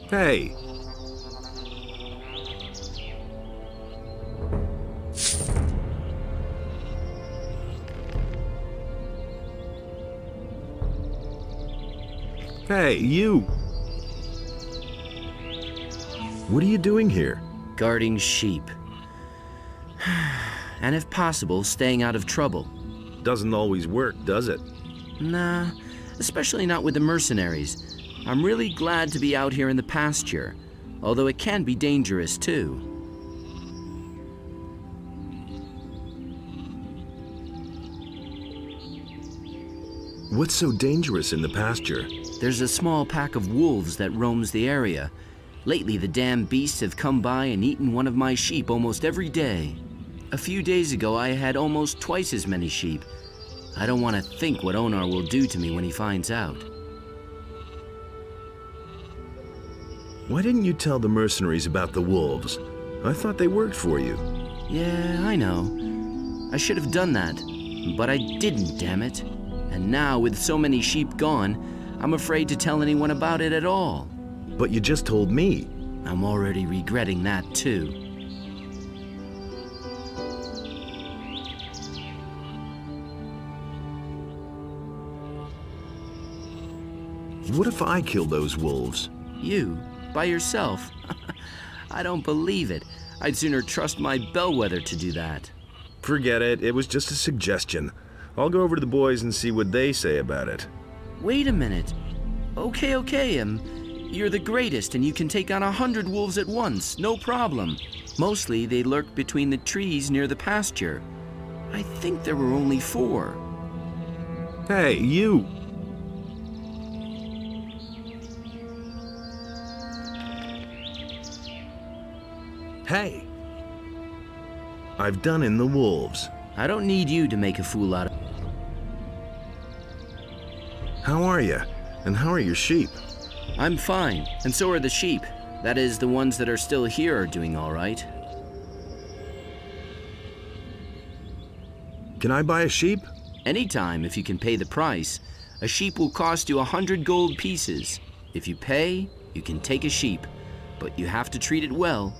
Hey! Hey, you! What are you doing here? Guarding sheep. And if possible, staying out of trouble. Doesn't always work, does it? Nah, especially not with the mercenaries. I'm really glad to be out here in the pasture, although it can be dangerous too. What's so dangerous in the pasture? There's a small pack of wolves that roams the area. Lately, the damn beasts have come by and eaten one of my sheep almost every day. A few days ago, I had almost twice as many sheep. I don't want to think what Onar will do to me when he finds out. Why didn't you tell the mercenaries about the wolves? I thought they worked for you. Yeah, I know. I should have done that, but I didn't, damn it. And now, with so many sheep gone, I'm afraid to tell anyone about it at all. But you just told me. I'm already regretting that, too. What if I kill those wolves? You? By yourself? I don't believe it. I'd sooner trust my bellwether to do that. Forget it. It was just a suggestion. I'll go over to the boys and see what they say about it. Wait a minute. Okay, you're the greatest and you can take on 100 wolves at once, no problem. Mostly they lurk between the trees near the pasture. I think there were only 4. Hey, you! Hey! I've done in the wolves. I don't need you to make a fool out of... How are you? And how are your sheep? I'm fine, and so are the sheep. That is, the ones that are still here are doing all right. Can I buy a sheep? Anytime, if you can pay the price. A sheep will cost you 100 gold pieces. If you pay, you can take a sheep, but you have to treat it well.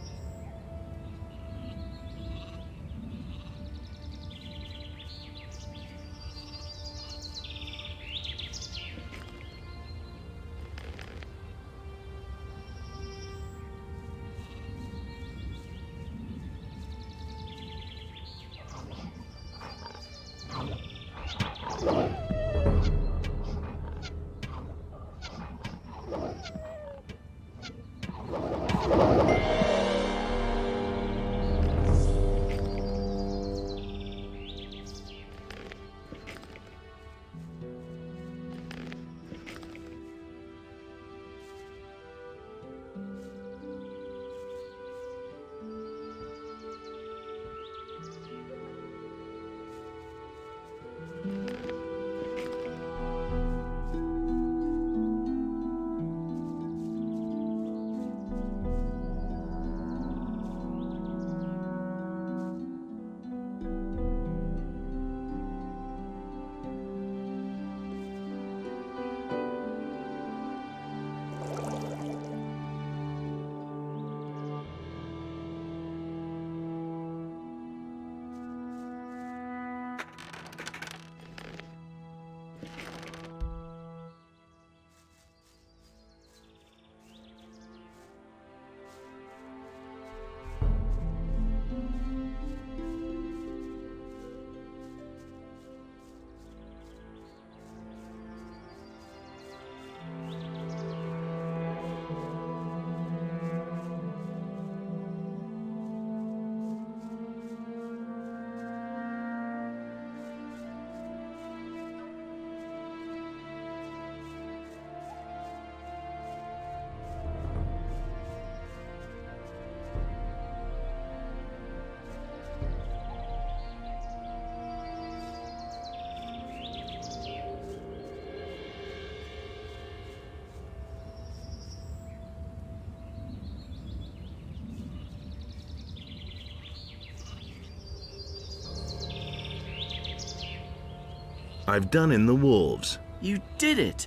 I've done in the wolves. You did it!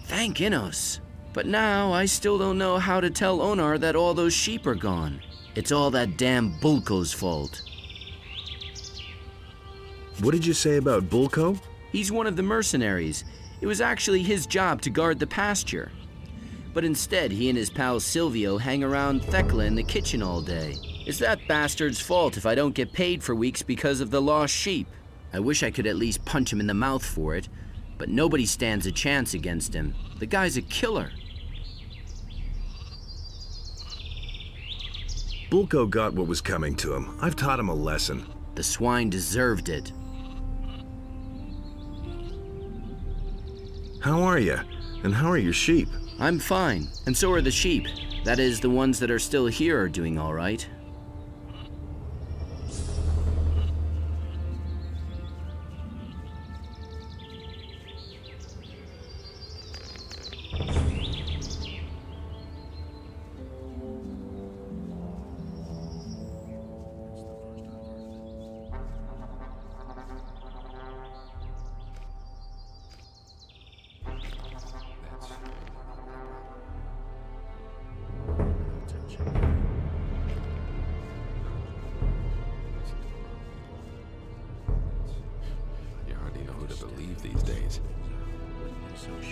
Thank Innos. But now I still don't know how to tell Onar that all those sheep are gone. It's all that damn Bulko's fault. What did you say about Bulko? He's one of the mercenaries. It was actually his job to guard the pasture. But instead, he and his pal Silvio hang around Thekla in the kitchen all day. It's that bastard's fault if I don't get paid for weeks because of the lost sheep. I wish I could at least punch him in the mouth for it, but nobody stands a chance against him. The guy's a killer. Bulko got what was coming to him. I've taught him a lesson. The swine deserved it. How are you? And how are your sheep? I'm fine, and so are the sheep. That is, the ones that are still here are doing all right.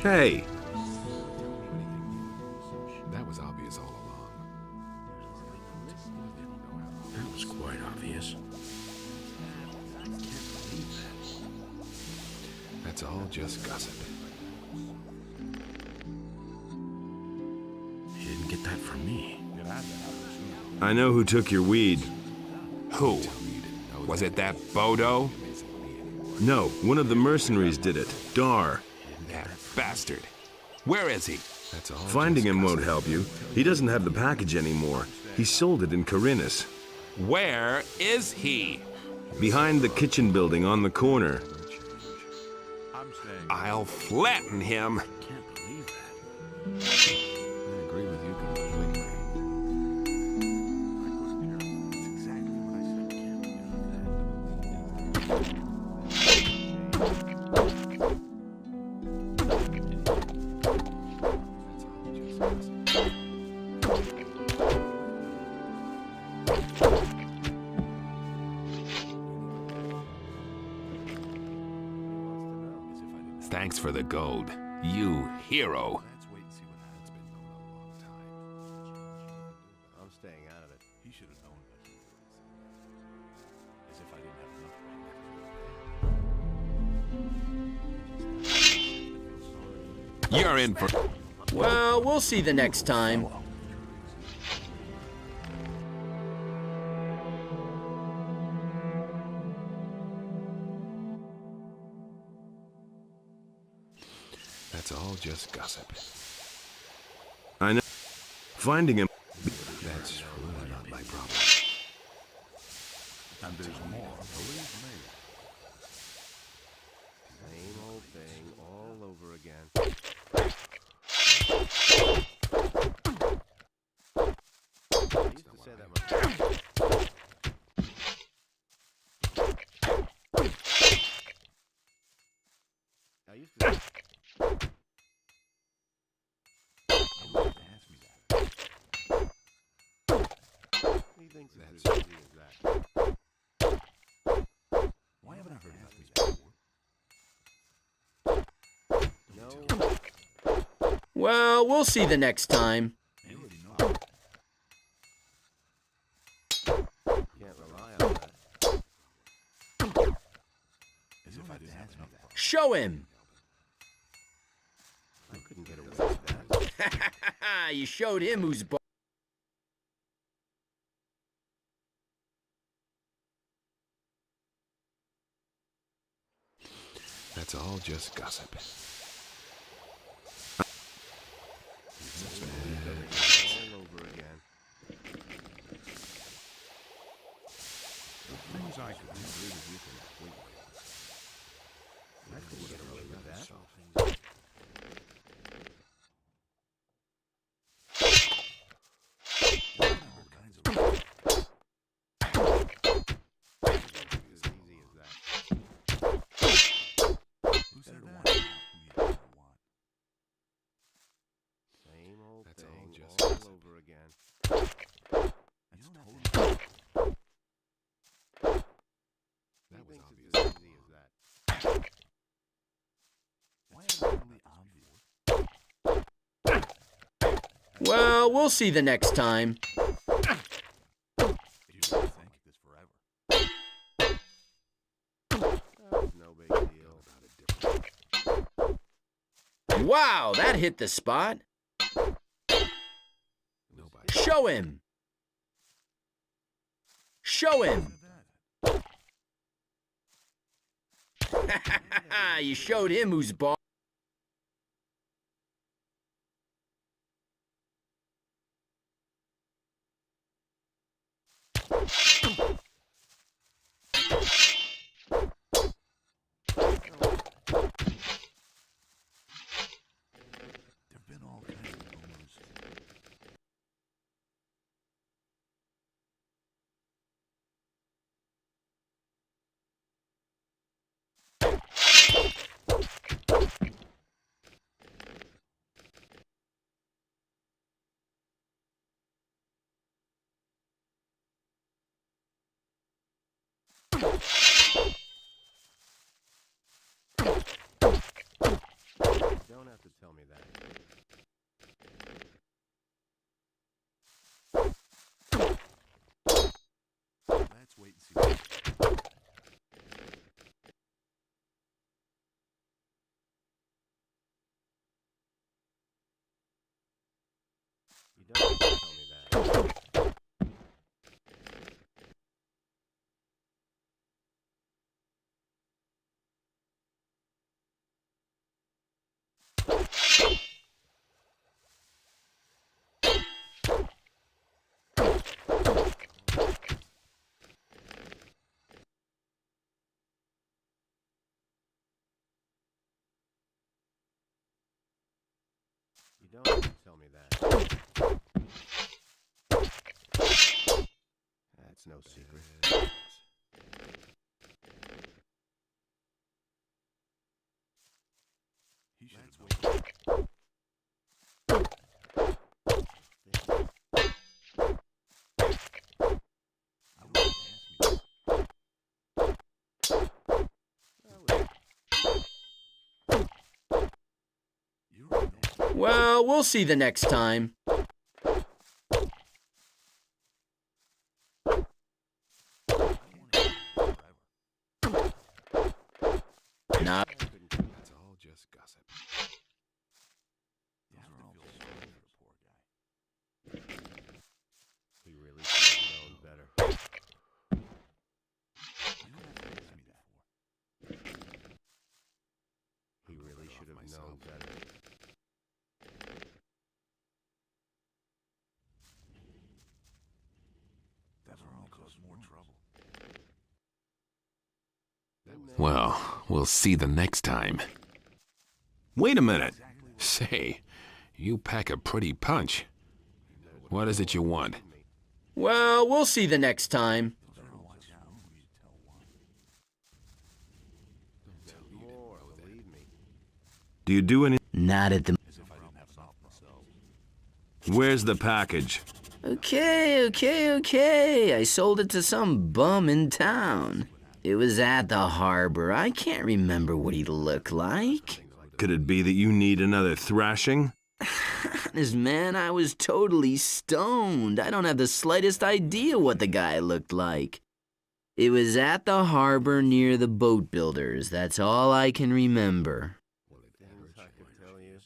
Hey! That was obvious all along. That was quite obvious. That's all just gossip. You didn't get that from me. I know who took your weed. Who? Was it that Bodo? No, one of the mercenaries did it. Dar. That bastard. Where is he? That's all. Finding him won't help you. He doesn't have the package anymore. He sold it in Corinus. Where is he? Behind the kitchen building on the corner. I'll flatten him. Can't believe that. I agree with you completely. That's exactly what I said. Can't believe that. Thanks for the gold. You hero. Let's wait and see what that's been going on a long time. I'm staying out of it. He should have known better. As if I didn't have enough right. You're in for... Well, we'll see the next time. That's all just gossip. I know. Finding him. That's really not my problem. And there's more. Believe me. Same old thing all over again. I used to say that myself. I used to say... He thinks it's as easy as that. Why haven't I heard of this before? No. Well, we'll see the next time. You already know. Can't rely on that. As if I didn't have enough. Show him. I couldn't get away with that. You showed him who's boss. That's all just gossip. All over again. Things I could agree with you completely. I couldn't get away with that. All kinds of As easy as that. who said that? Who you don't want. Same old That's all thing just all gossip. over again. That's totally. He That was thinks obvious. it's as easy as that. Why haven't I really obvious? Well, we'll see the next time. You really think this forever? That's no big deal. Wow, that hit the spot. Nobody. Show him. Show him. You showed him who's boss. There've been all kinds of rumors. You don't have to tell me that. Let's wait and see. You don't have to tell me that. You don't have to tell me that. That's no secret. Well, we'll see the next time. Nah. That's all just gossip. He really should have known better. He really should have known better. Well, we'll see the next time. Wait a minute. Say, you pack a pretty punch. What is it you want? Well, we'll see the next time. Do you do any? Not at the... Where's the package? Okay. I sold it to some bum in town. It was at the harbor. I can't remember what he looked like. Could it be that you need another thrashing? Honest, man, I was totally stoned. I don't have the slightest idea what the guy looked like. It was at the harbor near the boat builders. That's all I can remember. Things I could tell you.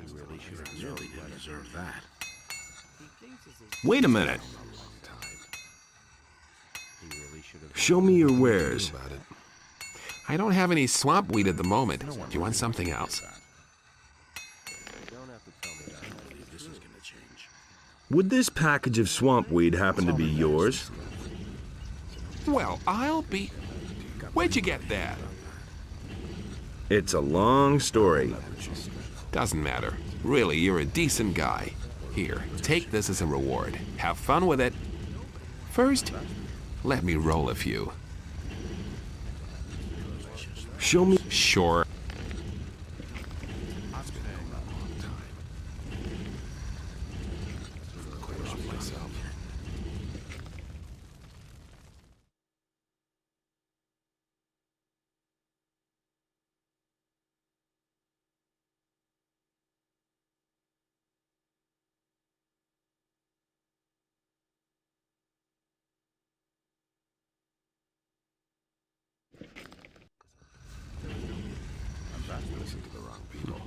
He really should have known better. Deserve that. Wait a minute. He really should have. Show me your wares. I don't have any swamp weed at the moment. Do you want something else? You don't have to tell me that. I believe this is gonna change. Would this package of swamp weed happen to be yours? Well, I'll be... Where'd you get that? It's a long story. Doesn't matter. Really, you're a decent guy. Here, take this as a reward. Have fun with it. First, let me roll a few. Show me. Sure. Listen to the wrong people.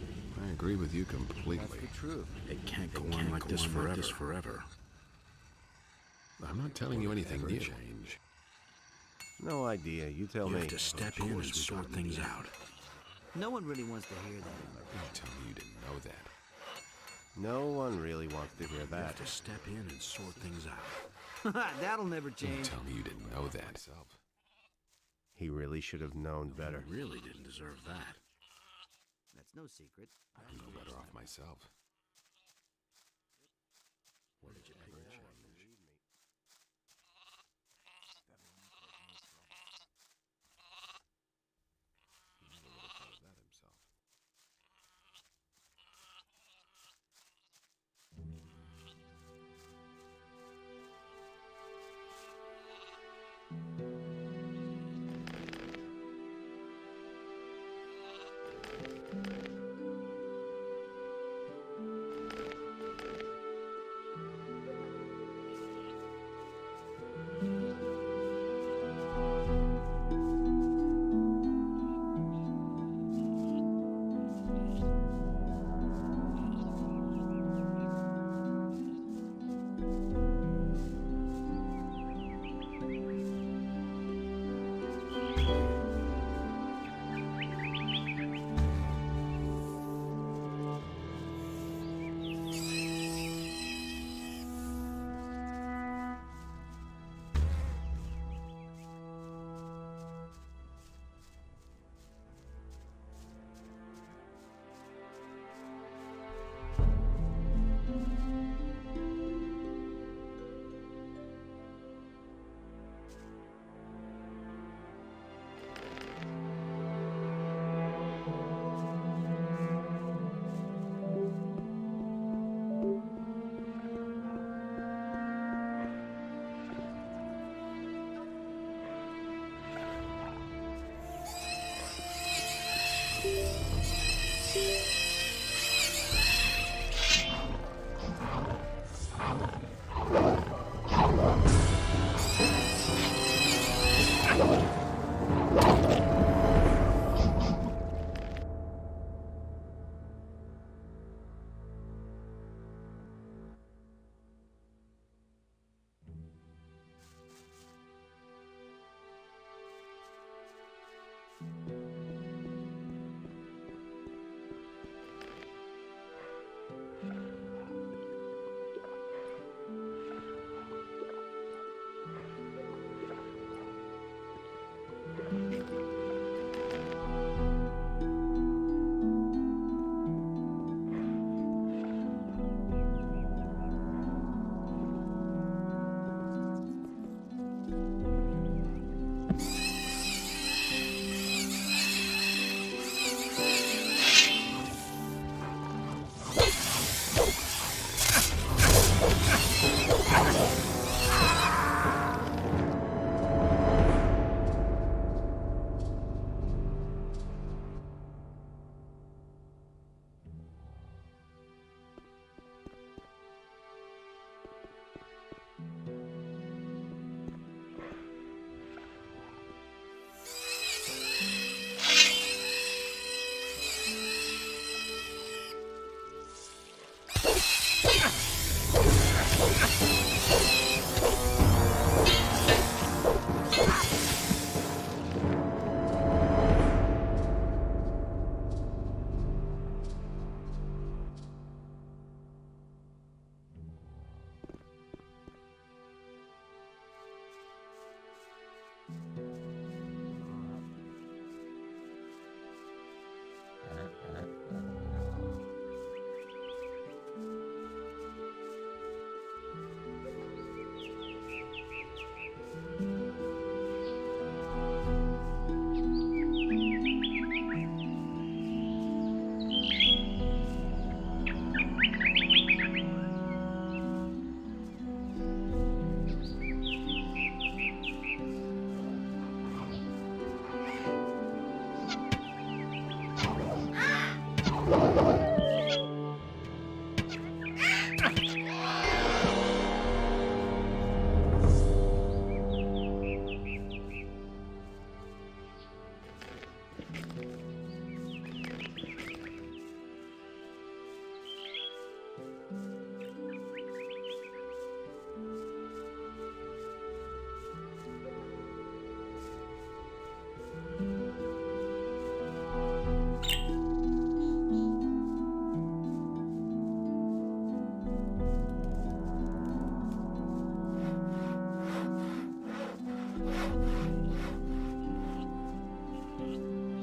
I agree with you completely. That's the truth. It can't go on like this forever. I'm not telling you anything new. No idea. You tell me. You have to step in and sort things out. No one really wants to hear that. Don't tell me you didn't know that. No one really wants to hear You that. have to step in and sort things out. That'll never Don't change. tell me you didn't know that. He really should have known better. You really didn't deserve that. That's no secret. I'm no better off myself. What did you ever change? He never would have thought of that himself.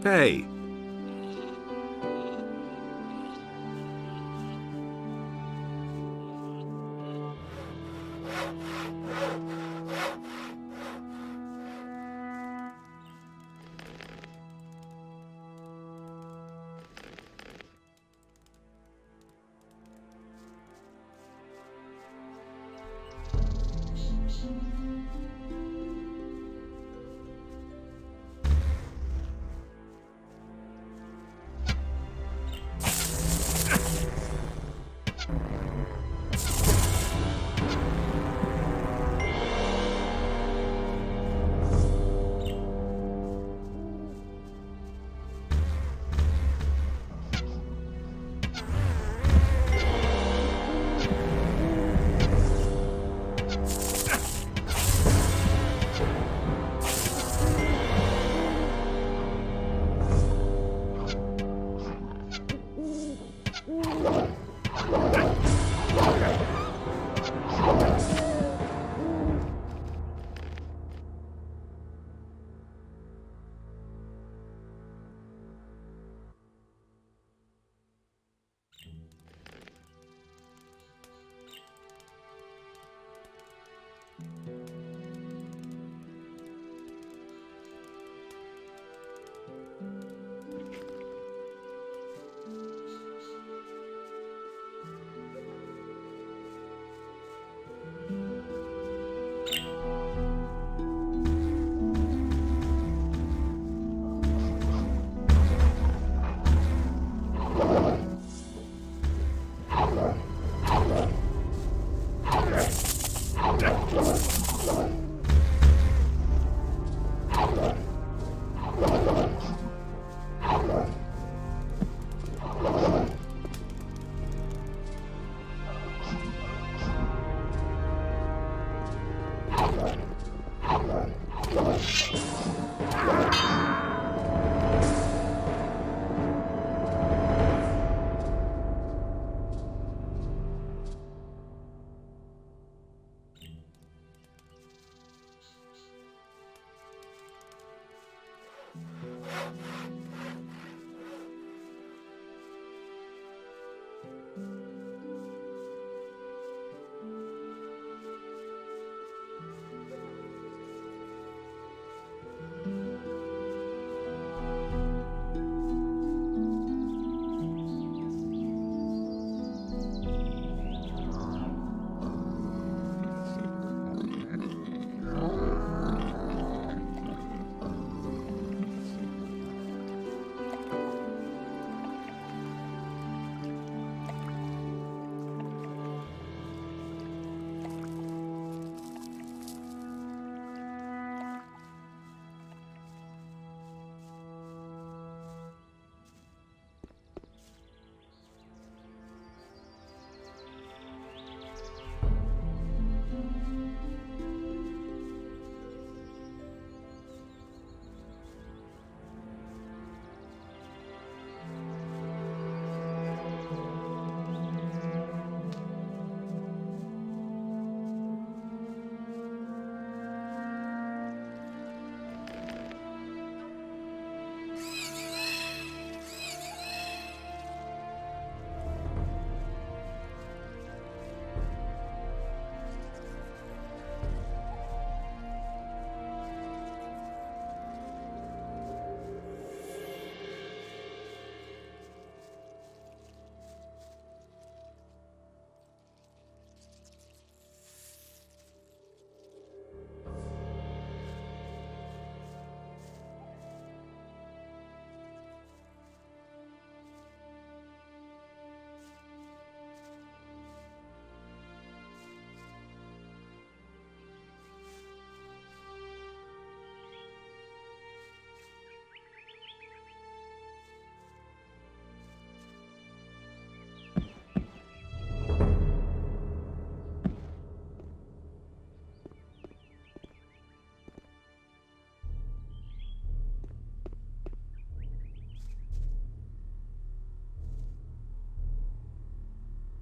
Hey!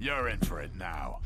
You're in for it now.